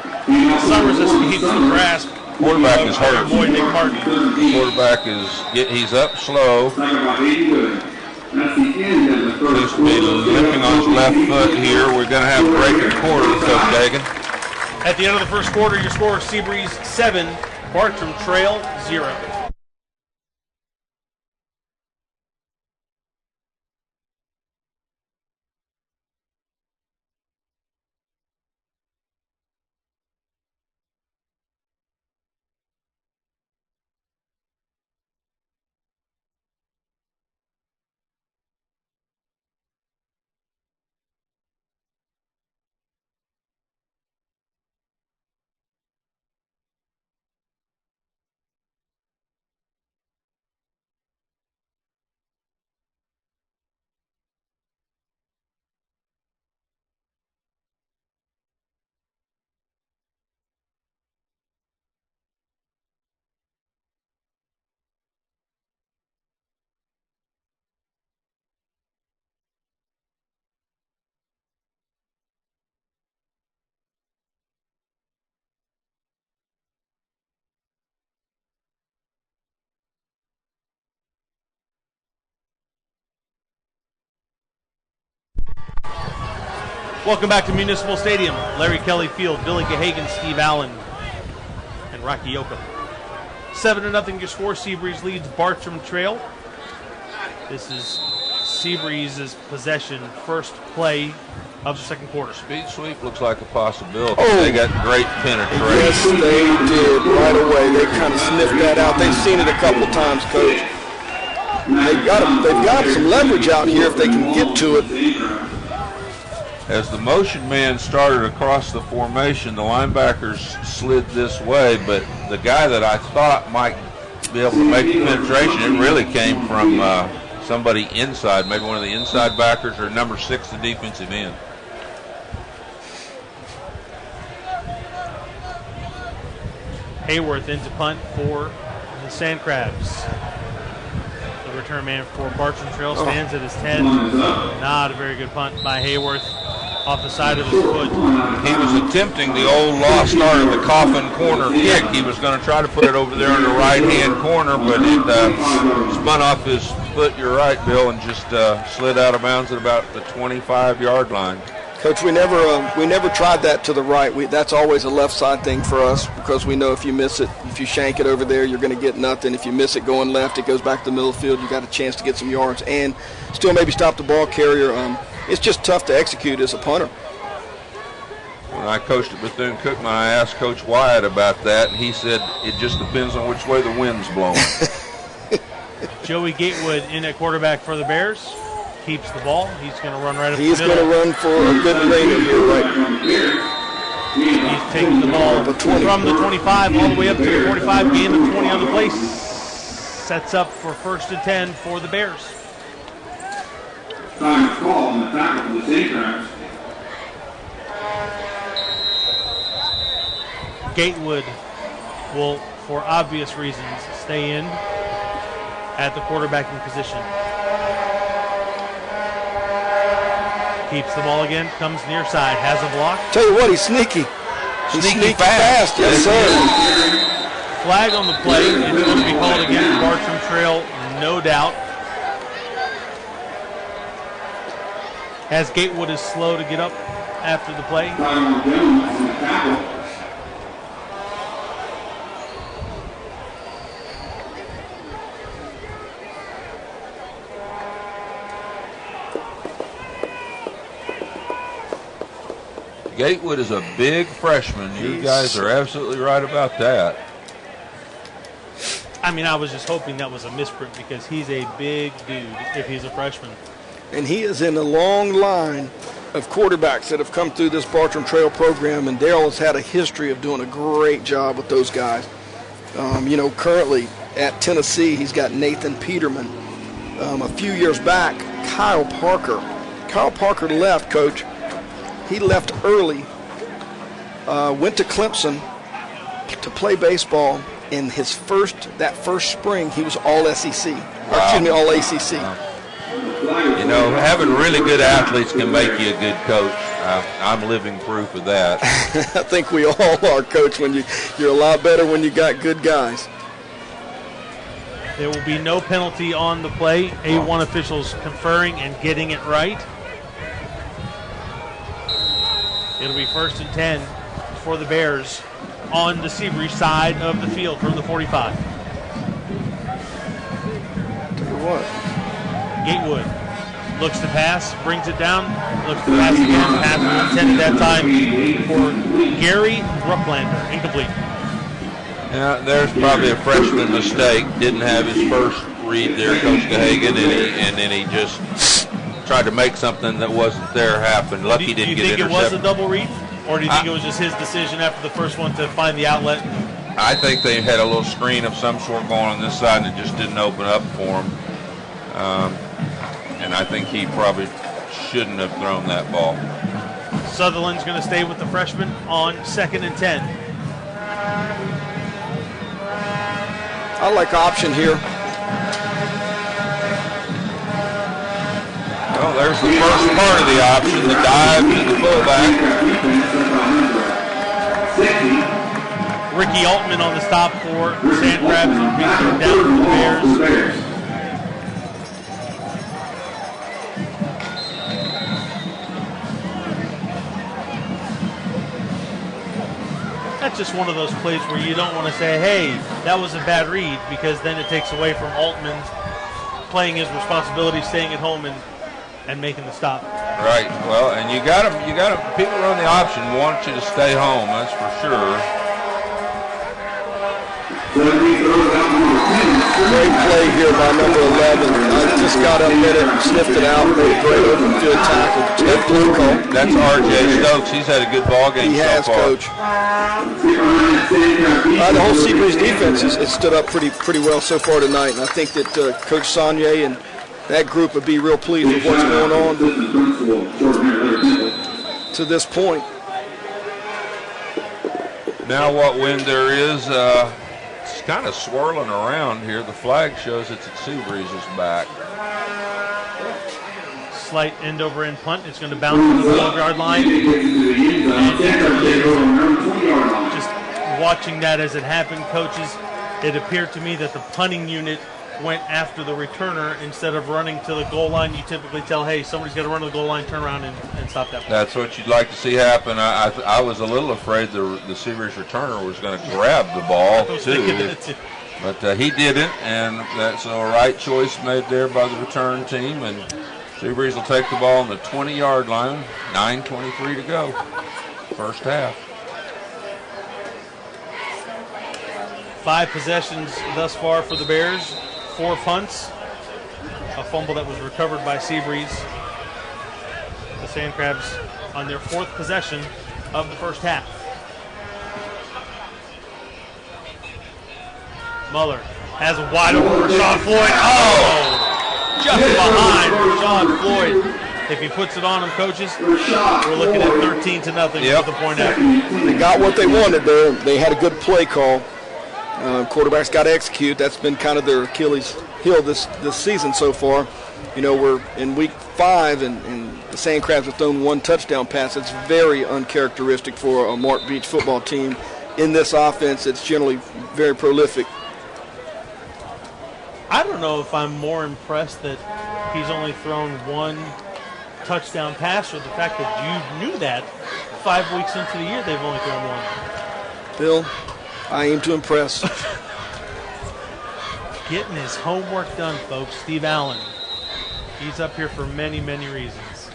Summers escapes the grasp. Quarterback is hurt. Boy, Nick Martin. Quarterback he's up slow. Seems to be limping on his left foot here. We're going to have a break in quarter, Coach Dagan. At the end of the 1st quarter, your score is Seabreeze 7, Bartram Trail 0. Welcome back to Municipal Stadium. Larry Kelly Field, Billy Gahagan, Steve Allen, and Rocky Yoakum. 7-0 your score. Seabreeze leads Bartram Trail. This is Seabreeze's possession, 1st play of the 2nd quarter. Speed sweep looks like a possibility. Oh. They got great penetration. Yes, they did right away. They kind of sniffed that out. They've seen it a couple times, Coach. They've got some leverage out here if they can get to it. As the motion man started across the formation, the linebackers slid this way, but the guy that I thought might be able to make the penetration, it really came from somebody inside, maybe one of the inside backers or number 6, the defensive end. Hayworth into punt for the Sandcrabs. The return man for Bartram Trail stands at his 10. Not a very good punt by Hayworth off the side of his foot. He was attempting the old lost art of the coffin corner kick. He was going to try to put it over there in the right-hand corner, but it spun off his foot, you're right, Bill, and just slid out of bounds at about the 25-yard line. Coach, we never tried that to the right. That's always a left side thing for us because we know if you miss it, if you shank it over there, you're going to get nothing. If you miss it going left, it goes back to the middle of the field. You got a chance to get some yards and still maybe stop the ball carrier. It's just tough to execute as a punter. When I coached at Bethune-Cookman, I asked Coach Wyatt about that, and he said it just depends on which way the wind's blowing. Joey Gatewood in at quarterback for the Bears. Keeps the ball. He's going to run right up the middle. He's going to run for a good rating here, right? He's taking the ball from the 25 all the way up to the 45. Gain of 20 on the play. Sets up for 1st and 10 for the Bears. Time call on the tackle for the Saints. Gatewood will, for obvious reasons, stay in at the quarterbacking position. Keeps the ball again, comes near side, has a block. Tell you what, he's sneaky. He's sneaky fast. Yes, sir. Flag on the play. It's going to be called against Bartram Trail, no doubt. As Gatewood is slow to get up after the play. Gatewood is a big freshman. You guys are absolutely right about that. I mean, I was just hoping that was a misprint because he's a big dude if he's a freshman. And he is in a long line of quarterbacks that have come through this Bartram Trail program, and Darrell has had a history of doing a great job with those guys. Currently at Tennessee, he's got Nathan Peterman. A few years back, Kyle Parker. Kyle Parker left, Coach. He left early, went to Clemson to play baseball. In that first spring, he was all SEC. Wow. All ACC. Wow. Having really good athletes can make you a good coach. I'm living proof of that. I think we all are, Coach. When you're a lot better when you got good guys. There will be no penalty on the play. A1 officials conferring and getting it right. It'll be 1st and 10 for the Bears on the Seabreeze side of the field from the 45. Tell you what. Gatewood looks to pass, brings it down, looks to pass again. Pass was intended that time for Gary Rucklander. Incomplete. Yeah, there's probably a freshman mistake. Didn't have his first read there, Coach Gahagan, and then he just tried to make something that wasn't there happen. Lucky didn't get intercepted. Do you think it was a double read? Or do you think it was just his decision after the first one to find the outlet? I think they had a little screen of some sort going on this side and it just didn't open up for him. And I think he probably shouldn't have thrown that ball. Sutherland's going to stay with the freshman on 2nd and 10. I like option here. Well, there's the first part of the option, the dive to the fullback. Ricky Altman on the stop for Sand Crabs and being down for the Bears. That's just one of those plays where you don't want to say, hey, that was a bad read, because then it takes away from Altman playing his responsibility, staying at home and making the stop. Right. Well, and you got to people run the option want you to stay home. That's for sure. Great play here by number 11. Just got up with it, sniffed it out, made a great open field tackle. That's R.J. Stokes. He's had a good ball game so far. He has, Coach. The whole Seabreeze defense has stood up pretty well so far tonight, and I think that Coach Saunier and that group would be real pleased with what's going on to this point. Now what wind there is, it's kind of swirling around here. The flag shows it's at Seabreeze's back. Slight end over end punt. It's going to bounce to the 12-yard line. Just watching that as it happened, coaches, it appeared to me that the punting unit went after the returner instead of running to the goal line. You typically tell, hey, somebody's got to run to the goal line, turn around, and stop that play. That's what you'd like to see happen. I was a little afraid the Seabreeze returner was going to grab the ball, too. But he didn't, and that's a right choice made there by the return team. And Seabreeze will take the ball on the 20-yard line, 9:23 to go, first half. 5 possessions thus far for the Bears, 4 punts, a fumble that was recovered by Seabreeze. The Sand Crabs on their 4th possession of the first half. Muller has a wide open Rashawn Floyd. Oh! Just behind Rashawn Floyd. If he puts it on him, coaches, we're looking at 13-0 with the point after. They got what they wanted there. They had a good play call. Quarterbacks got to execute. That's been kind of their Achilles heel this season so far. You know, we're in week 5, and the Sand Crabs have thrown 1 touchdown pass. It's very uncharacteristic for a Mark Beach football team. In this offense, it's generally very prolific. I don't know if I'm more impressed that he's only thrown 1 touchdown pass, or the fact that you knew that 5 weeks into the year they've only thrown 1. Bill, I aim to impress. Getting his homework done, folks. Steve Allen. He's up here for many, many reasons.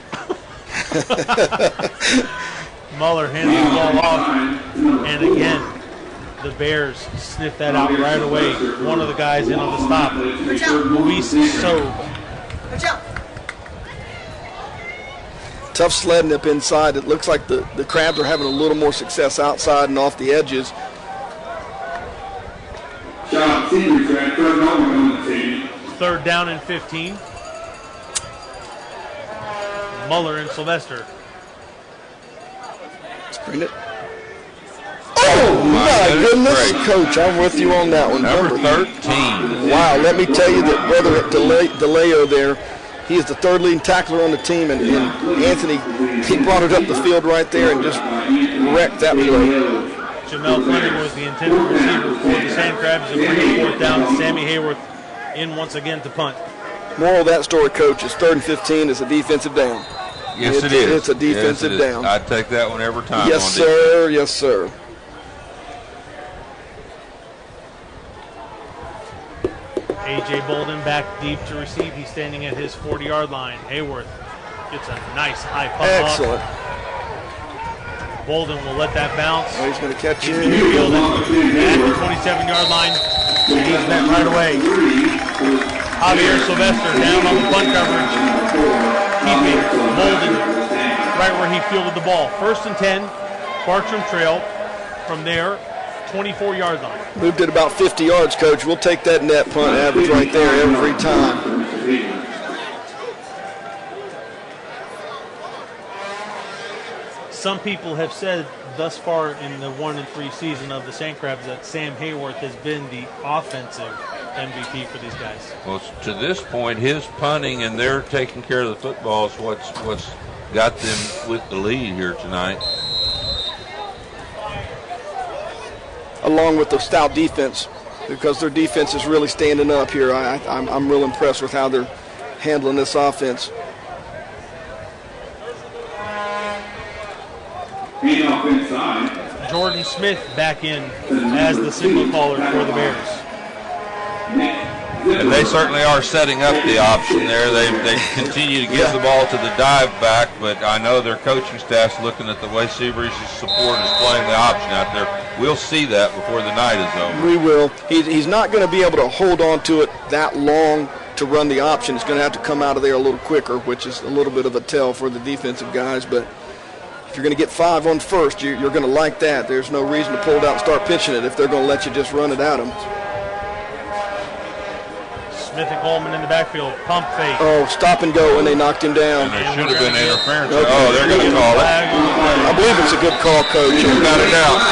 Muller hands the ball off, and again, the Bears sniff that out right away. One of the guys in on the stop, Luis Sobe. Tough sledding up inside. It looks like the Crabs are having a little more success outside and off the edges. Third down and 15. Muller and Sylvester. Screen it. Oh, my goodness. Great. Coach, I'm with you on that one. Number 13. Wow, let me tell you that brother DeLeo there, he is the 3rd leading tackler on the team, and Anthony, he brought it up the field right there and just wrecked that play. Jamel Fleming was the intended receiver for the Sand Crabs, and bringing 4th down. Sammy Hayworth in once again to punt. Moral of that story, Coach, is 3rd and 15 is a defensive down. Yes, it is. It's a defensive down. I'd take that one every time. Yes, sir. Yes, sir. A.J. Bolden back deep to receive. He's standing at his 40-yard line. Hayworth gets a nice high pump. Excellent. Off. Bolden will let that bounce. Oh, he's going to catch it. He's going to field it at the 27-yard line. And he's met right away. Javier Sylvester down on the punt coverage, keeping Bolden right where he fielded the ball. 1st and 10, Bartram Trail. From there, 24-yard line. Moved it about 50 yards, Coach. We'll take that net punt average right there every time. Some people have said thus far in the 1-3 season of the Sand Crabs that Sam Hayworth has been the offensive MVP for these guys. Well, to this point, his punting and their taking care of the football is what's got them with the lead here tonight. Along with the stout defense, because their defense is really standing up here. I'm real impressed with how they're handling this offense. Jordan Smith back in as the signal caller for the Bears. And they certainly are setting up the option there. They continue to give the ball to the dive back, but I know their coaching staff's looking at the way Seabreeze's support is playing the option out there. We'll see that before the night is over. We will. He's not going to be able to hold on to it that long to run the option. It's going to have to come out of there a little quicker, which is a little bit of a tell for the defensive guys, but if you're going to get 5 on first, you're going to like that. There's no reason to pull it out and start pitching it if they're going to let you just run it at them. Smith and Coleman in the backfield. Pump fake. Oh, stop and go, and they knocked him down. And there should have been interference. Okay. Oh, they're going to call it. I believe it's a good call, Coach. Got it out.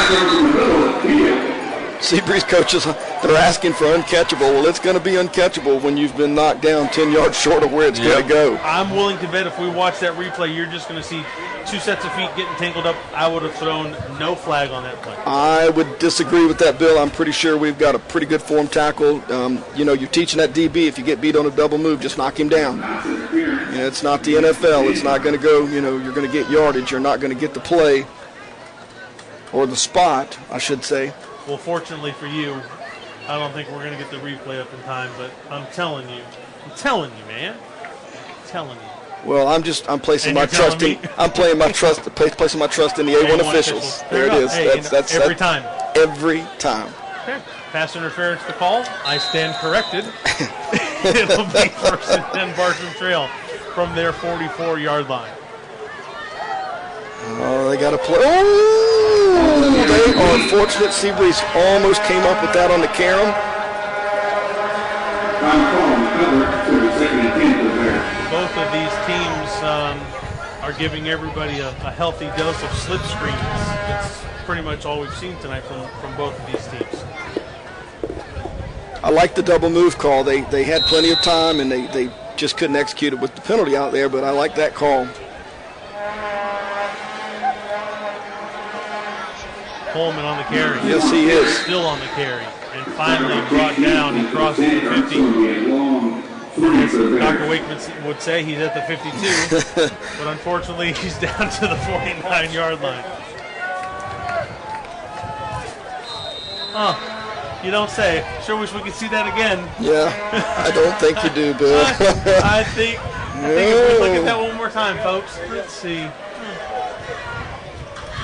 Seabreeze coaches, they're asking for uncatchable. Well, it's going to be uncatchable when you've been knocked down 10 yards short of where it's going to go. I'm willing to bet if we watch that replay, you're just going to see 2 sets of feet getting tangled up. I would have thrown no flag on that play. I would disagree with that, Bill. I'm pretty sure we've got a pretty good form tackle. You're teaching that DB, if you get beat on a double move, just knock him down. It's not the NFL. It's not going to go, you're going to get yardage. You're not going to get the play or the spot, I should say. Well, fortunately for you, I don't think we're going to get the replay up in time, but I'm telling you, man. I'm telling you. Well, I'm placing my trust in. I'm placing my trust in the A1 officials. There it is. Hey, that's every time. Every time. Okay. Pass interference to call. I stand corrected. It'll be first and 10 Bartram Trail from their 44-yard line. Oh, they got to play. Oh, they are fortunate. Seabreeze almost came up with that on the carom. Both of these teams are giving everybody a healthy dose of slip screens. It's pretty much all we've seen tonight from both of these teams. I like the double move call. They had plenty of time, and they just couldn't execute it with the penalty out there, but I like that call. Coleman on the carry. Yes, he is. Still on the carry. And finally brought down. He crosses the 50. As Dr. Wakeman would say, he's at the 52. But unfortunately, he's down to the 49-yard line. Oh, you don't say. Sure wish we could see that again. Yeah, I don't think you do, Bill. I think if we look at that one more time, folks. Let's see. A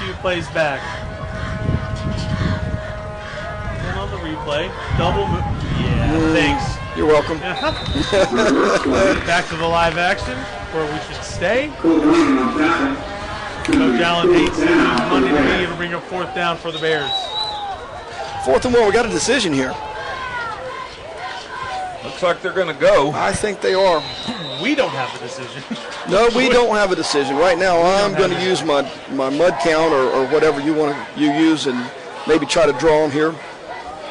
few plays back. On the replay, double move. Yeah, thanks. You're welcome. Back to the live action, where we should stay. Coach Allen hates to lose Monday to me. It'll bring up 4th down for the Bears. 4th and 1. We got a decision here. Looks like they're going to go. I think they are. We don't have a decision. No, we don't have a decision right now. I'm going to use my mud count or whatever you use, and maybe try to draw them here.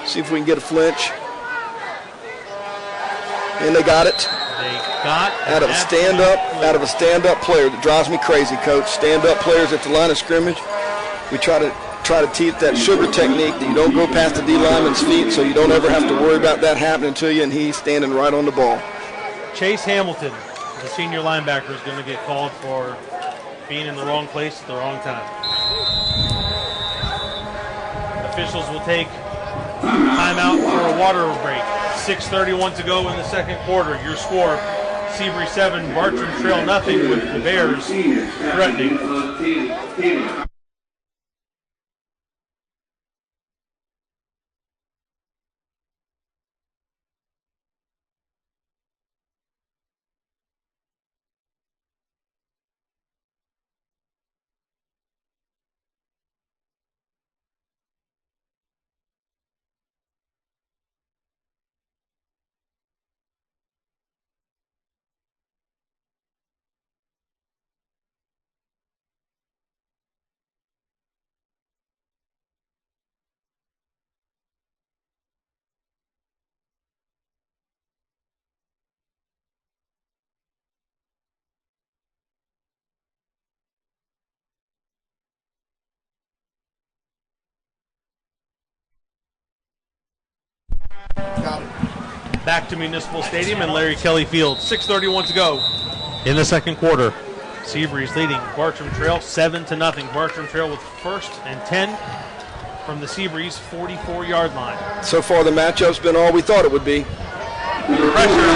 See if we can get a flinch. And they got it. They got out of a stand-up player. That drives me crazy, Coach. Stand-up players at the line of scrimmage. We try to teach that sugar technique that you don't go past the D lineman's feet, so you don't ever have to worry about that happening to you, and he's standing right on the ball. Chase Hamilton, the senior linebacker, is going to get called for being in the wrong place at the wrong time. Officials will take timeout for a water break. 6:31 to go in the second quarter. Your score, Seabreeze 7, Bartram Trail nothing, with the Bears threatening. Back to Municipal Stadium and Larry Kelly Field. 6:31 to go in the second quarter. Seabreeze leading Bartram Trail 7-0. Bartram Trail with 1st and 10 from the Seabreeze 44-yard line. So far the matchup's been all we thought it would be. Pressure.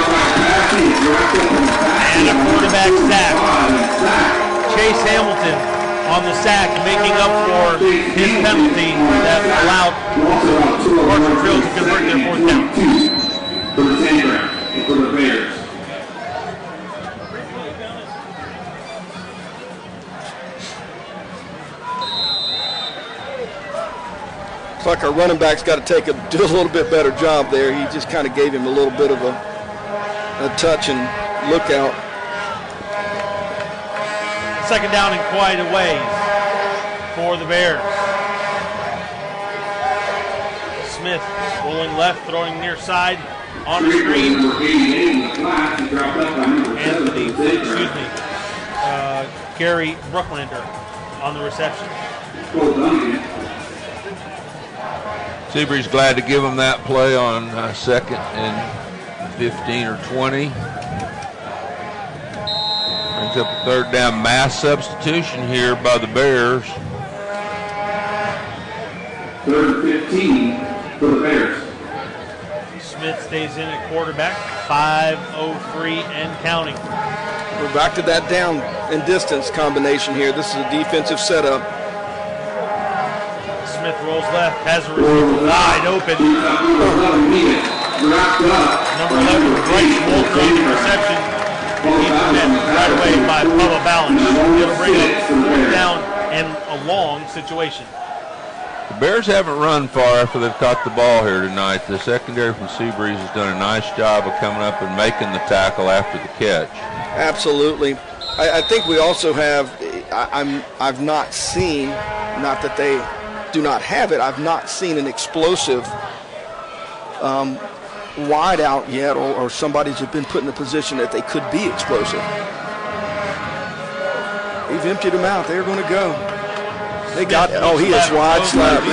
And a quarterback sack. Chase Hamilton on the sack, making up for his penalty that allowed Bartram Trail to convert their 4th down. For the Tangram, for the Bears. Looks like our running back's got to do a little bit better job there. He just kind of gave him a little bit of a touch and look out. Second down and quite a ways for the Bears. Smith rolling left, throwing near side on the screen. Gary Brooklander on the reception. Seabreeze glad to give him that play on 2nd and 15 or 20. Brings up a 3rd down. Mass substitution here by the Bears. 3rd and 15 for the Bears. Smith stays in at quarterback. 5:03 and counting. We're back to that down and distance combination here. This is a defensive setup. Smith rolls left, has a receiver wide open. Number 11, Bryce Walter on the reception. He's met right away by Bubba Balance. He'll bring up 4th down and a long situation. The Bears haven't run far after they've caught the ball here tonight. The secondary from Seabreeze has done a nice job of coming up and making the tackle after the catch. Absolutely. I think we also have, I've not seen, not that they do not have it, I've not seen an explosive wide out yet, or somebody's been put in a position that they could be explosive. We've emptied them out. They're going to go. They got, oh, he is wide slap.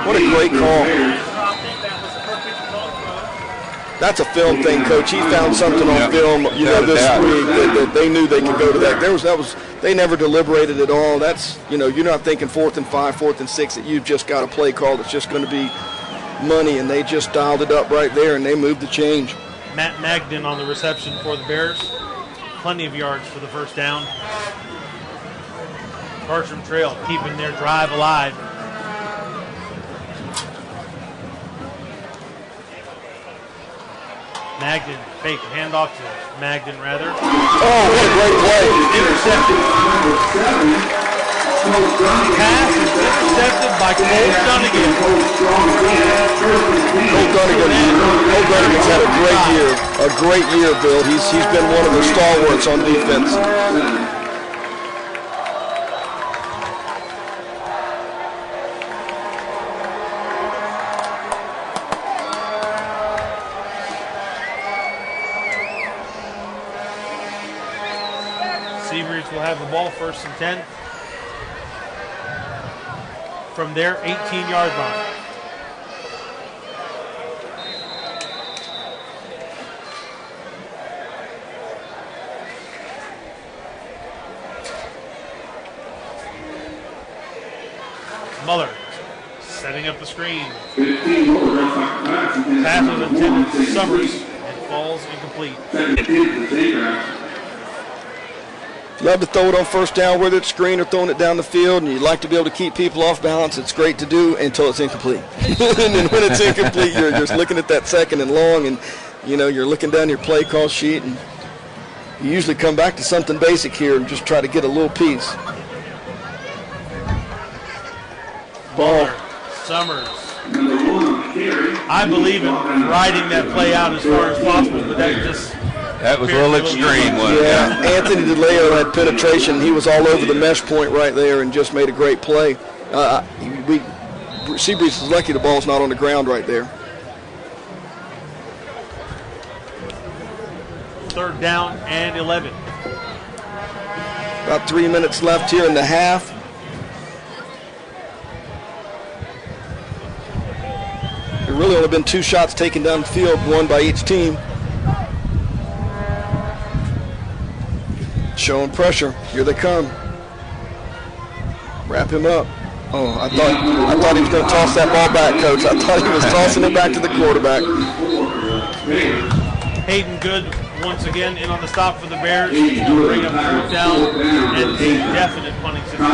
What a great call. That's a film thing, Coach. He found something on film, this week that they knew they could go to that. They never deliberated at all. That's, you're not thinking 4th and 5, 4th and 6 that you've just got a play call that's just going to be money, and they just dialed it up right there and they moved the change. Matt Magden on the reception for the Bears. Plenty of yards for the 1st down. Bartram Trail keeping their drive alive. Magden, fake handoff to Magden, rather. Oh, what a great play. Intercepted. Pass is intercepted by Cole Dunnigan. Cole Dunnigan's had a great year, Bill. He's been one of the stalwarts on defense. Will have the ball 1st and 10 from their 18-yard line. Muller setting up the screen. Pass was intended to Summers and falls incomplete. Love to throw it on 1st down, whether it's screen or throwing it down the field, and you'd like to be able to keep people off balance. It's great to do until it's incomplete. And then when it's incomplete, you're just looking at that 2nd and long, and you're looking down your play call sheet, and you usually come back to something basic here and just try to get a little piece. Ball. Summers. I believe in riding that play out as far as possible, but that was a little extreme, wasn't it? Yeah, Anthony DeLeo had penetration. He was all over the mesh point right there and just made a great play. Seabreeze is lucky the ball's not on the ground right there. 3rd down and 11. About 3 minutes left here in the half. There really only been 2 shots taken down the field, one by each team. Showing pressure. Here they come. Wrap him up. Oh, I thought he was going to toss that ball back, Coach. I thought he was tossing it back to the quarterback. Hayden Good once again in on the stop for the Bears. He'll bring up 4th down and a definite punting situation.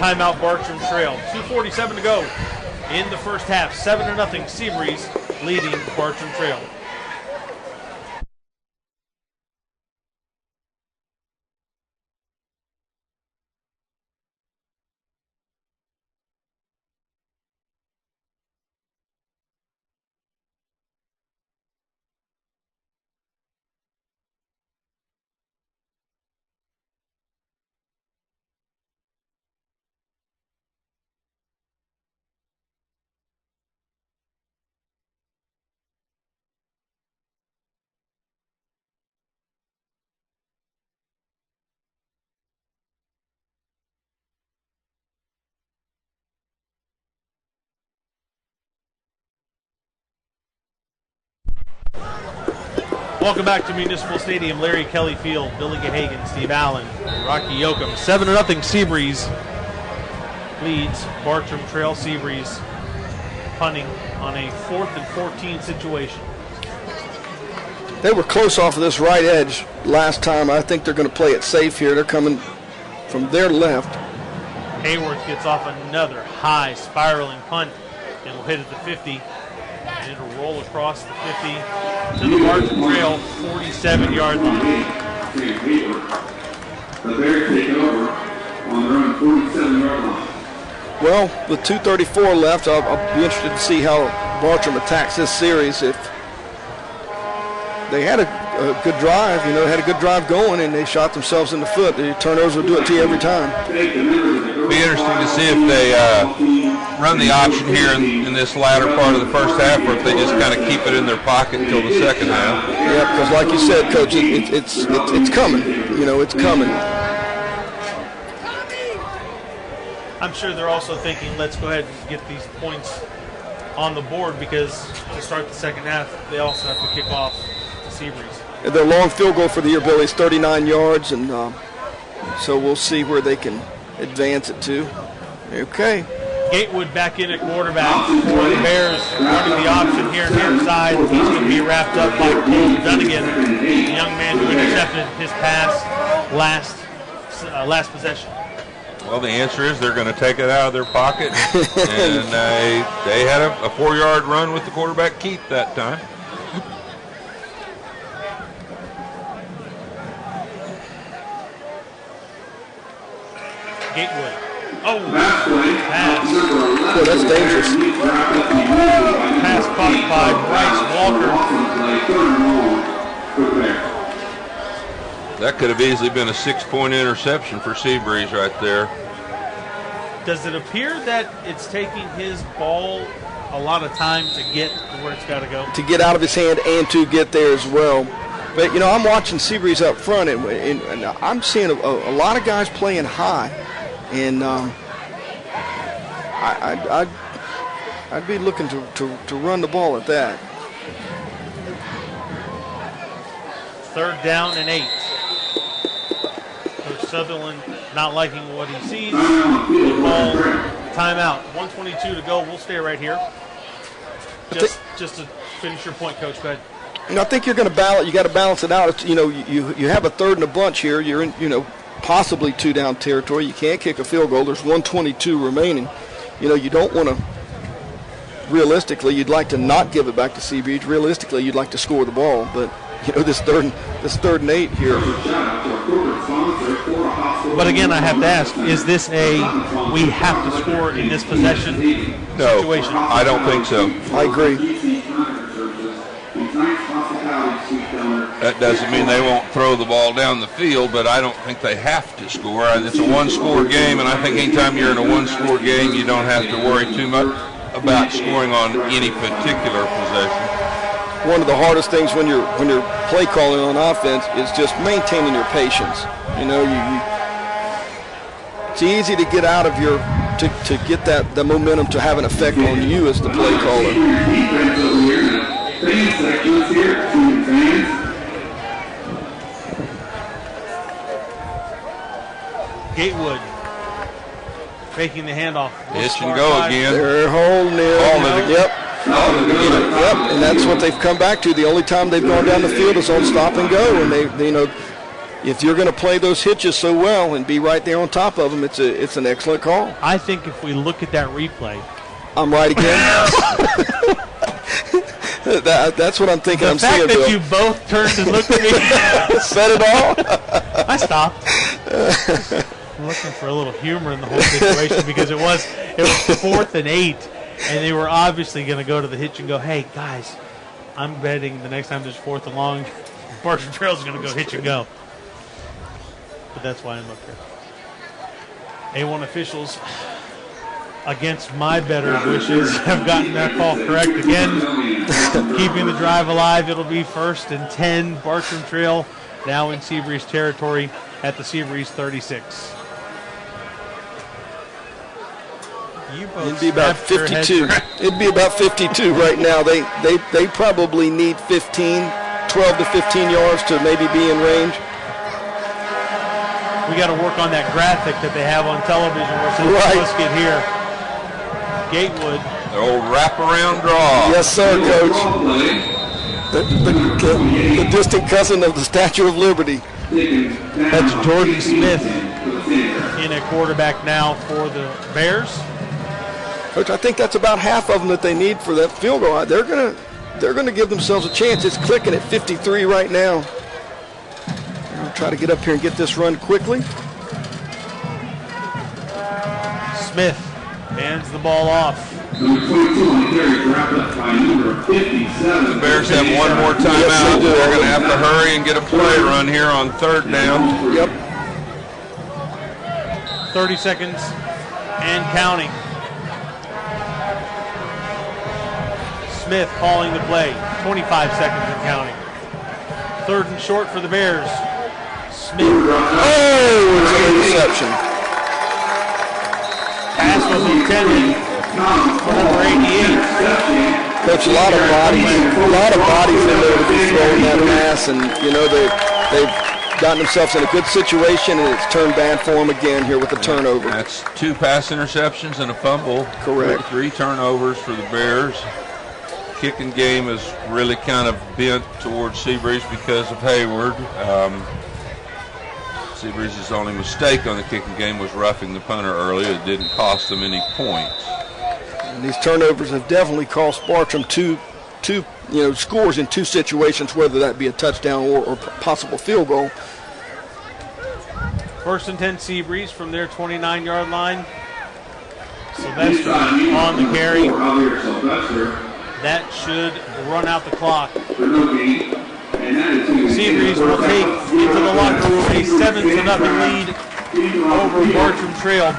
Timeout Bartram Trail. 2:47 to go in the 1st half. 7-0 Seabreeze leading Bartram Trail. Welcome back to Municipal Stadium. Larry Kelly Field, Billy Gahagan, Steve Allen, Rocky Yoakum. 7-0 Seabreeze leads Bartram Trail. Seabreeze punting on a 4th and 14 situation. They were close off of this right edge last time. I think they're going to play it safe here. They're coming from their left. Hayworth gets off another high spiraling punt and will hit at the 50. And it'll roll across the 50 to the Bartram Trail 47-yard line. The Bears take over on their own 47-yard line. Well, with 2:34 left, I'll be interested to see how Bartram attacks this series. If they had a good drive, had a good drive going, and they shot themselves in the foot. The turnovers will do it to you every time. It'll be interesting to see if they run the option here in this latter part of the first half, or if they just kind of keep it in their pocket until the second half. Yeah, because like you said, Coach, it's coming. It's coming. I'm sure they're also thinking, let's go ahead and get these points on the board, because to start the second half, they also have to kick off the Seabreeze. Their long field goal for the year, Billy, is 39 yards, and so we'll see where they can advance it to. Okay. Gatewood back in at quarterback for the Bears, running the option here near side. He's going to be wrapped up by Cole Dunnigan, the young man who intercepted his pass last possession. Well, the answer is they're going to take it out of their pocket, and they had a 4-yard run with the quarterback Keith that time. Gatewood. Oh, Pass. Boy, that's dangerous. Pass caught by Bryce Walker. That could have easily been a 6-point interception for Seabreeze right there. Does it appear that it's taking his ball a lot of time to get to where it's got to go? To get out of his hand and to get there as well. But, I'm watching Seabreeze up front, and I'm seeing a lot of guys playing high. And I'd be looking to run the ball at that. 3rd down and 8. Coach Sutherland not liking what he sees. Ball, timeout. 1:22 to go. We'll stay right here. Just to finish your point, Coach. Go ahead. I think you're going to balance. You got to balance it out. It's, you have a 3rd and a bunch here. You're in possibly 2-down territory. You can't kick a field goal. There's 1:22 remaining. You don't want to. Realistically, you'd like to not give it back to Seabreeze. Realistically, you'd like to score the ball, but this third and 8 here. But again, I have to ask: is this we have to score in this possession situation? No, I don't think so. I agree. That doesn't mean they won't throw the ball down the field, but I don't think they have to score. It's a one-score game, and I think anytime you're in a one-score game, you don't have to worry too much about scoring on any particular possession. One of the hardest things when you're play calling on offense is just maintaining your patience. It's easy to get out of to get the momentum to have an effect on you as the play caller. Gatewood making the handoff. Hitch and go again. They're holding it. Yep. Yep. And that's what they've come back to. The only time they've gone down the field is on stop and go. And they if you're going to play those hitches so well and be right there on top of them, it's an excellent call. I think if we look at that replay, I'm right again. That's what I'm thinking. The fact that you both turned and looked at me said it all. I stopped. I'm looking for a little humor in the whole situation because it was 4th and 8, and they were obviously going to go to the hitch and go, hey, guys, I'm betting the next time there's 4th and long, Bartram Trail's going to go hitch and go. But that's why I'm up here. A1 officials, against my better wishes, have gotten that call correct again, keeping the drive alive. It'll be 1st and 10. Bartram Trail now in Seabreeze territory at the Seabreeze 36. It'd be about 52. It'd be about 52 right now. They probably need 15, 12 to 15 yards to maybe be in range. We got to work on that graphic that they have on television where it says, Right. let's get here. Gatewood. The old wraparound draw. Yes, sir, Coach. The distant cousin of the Statue of Liberty. That's Jordan Smith in at quarterback now for the Bears. Coach, I think that's about half of them that they need for that field goal. They're gonna give themselves a chance. It's clicking at 53 right now. I'll try to get up here and get this run quickly. Smith hands the ball off. Number 22 on the carry, wrapped up by number 57. The Bears have one more timeout. They're going to have to hurry and get a play run here on third down. Yep. 30 seconds and counting. Smith calling the play. 25 seconds and counting. Third and short for the Bears. Smith. Oh, it's an interception. Pass was intended for number 88. Coach, a lot of bodies in there to be throwing that pass, and you know they've gotten themselves in a good situation, and it's turned bad for them again here with the turnover. That's 2 pass interceptions and a fumble. Correct. 3 turnovers for the Bears. Kicking game is really kind of bent towards Seabreeze because of Hayward. Seabreeze's only mistake on the kicking game was roughing the punter early. It didn't cost them any points. And these turnovers have definitely cost Bartram two scores in 2 situations, whether that be a touchdown or possible field goal. First and 10 Seabreeze from their 29-yard line. Sylvester on the carry. That should run out the clock. Seabreeze will take into the locker room a 7-0 lead over Bartram Trail.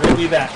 We'll be back.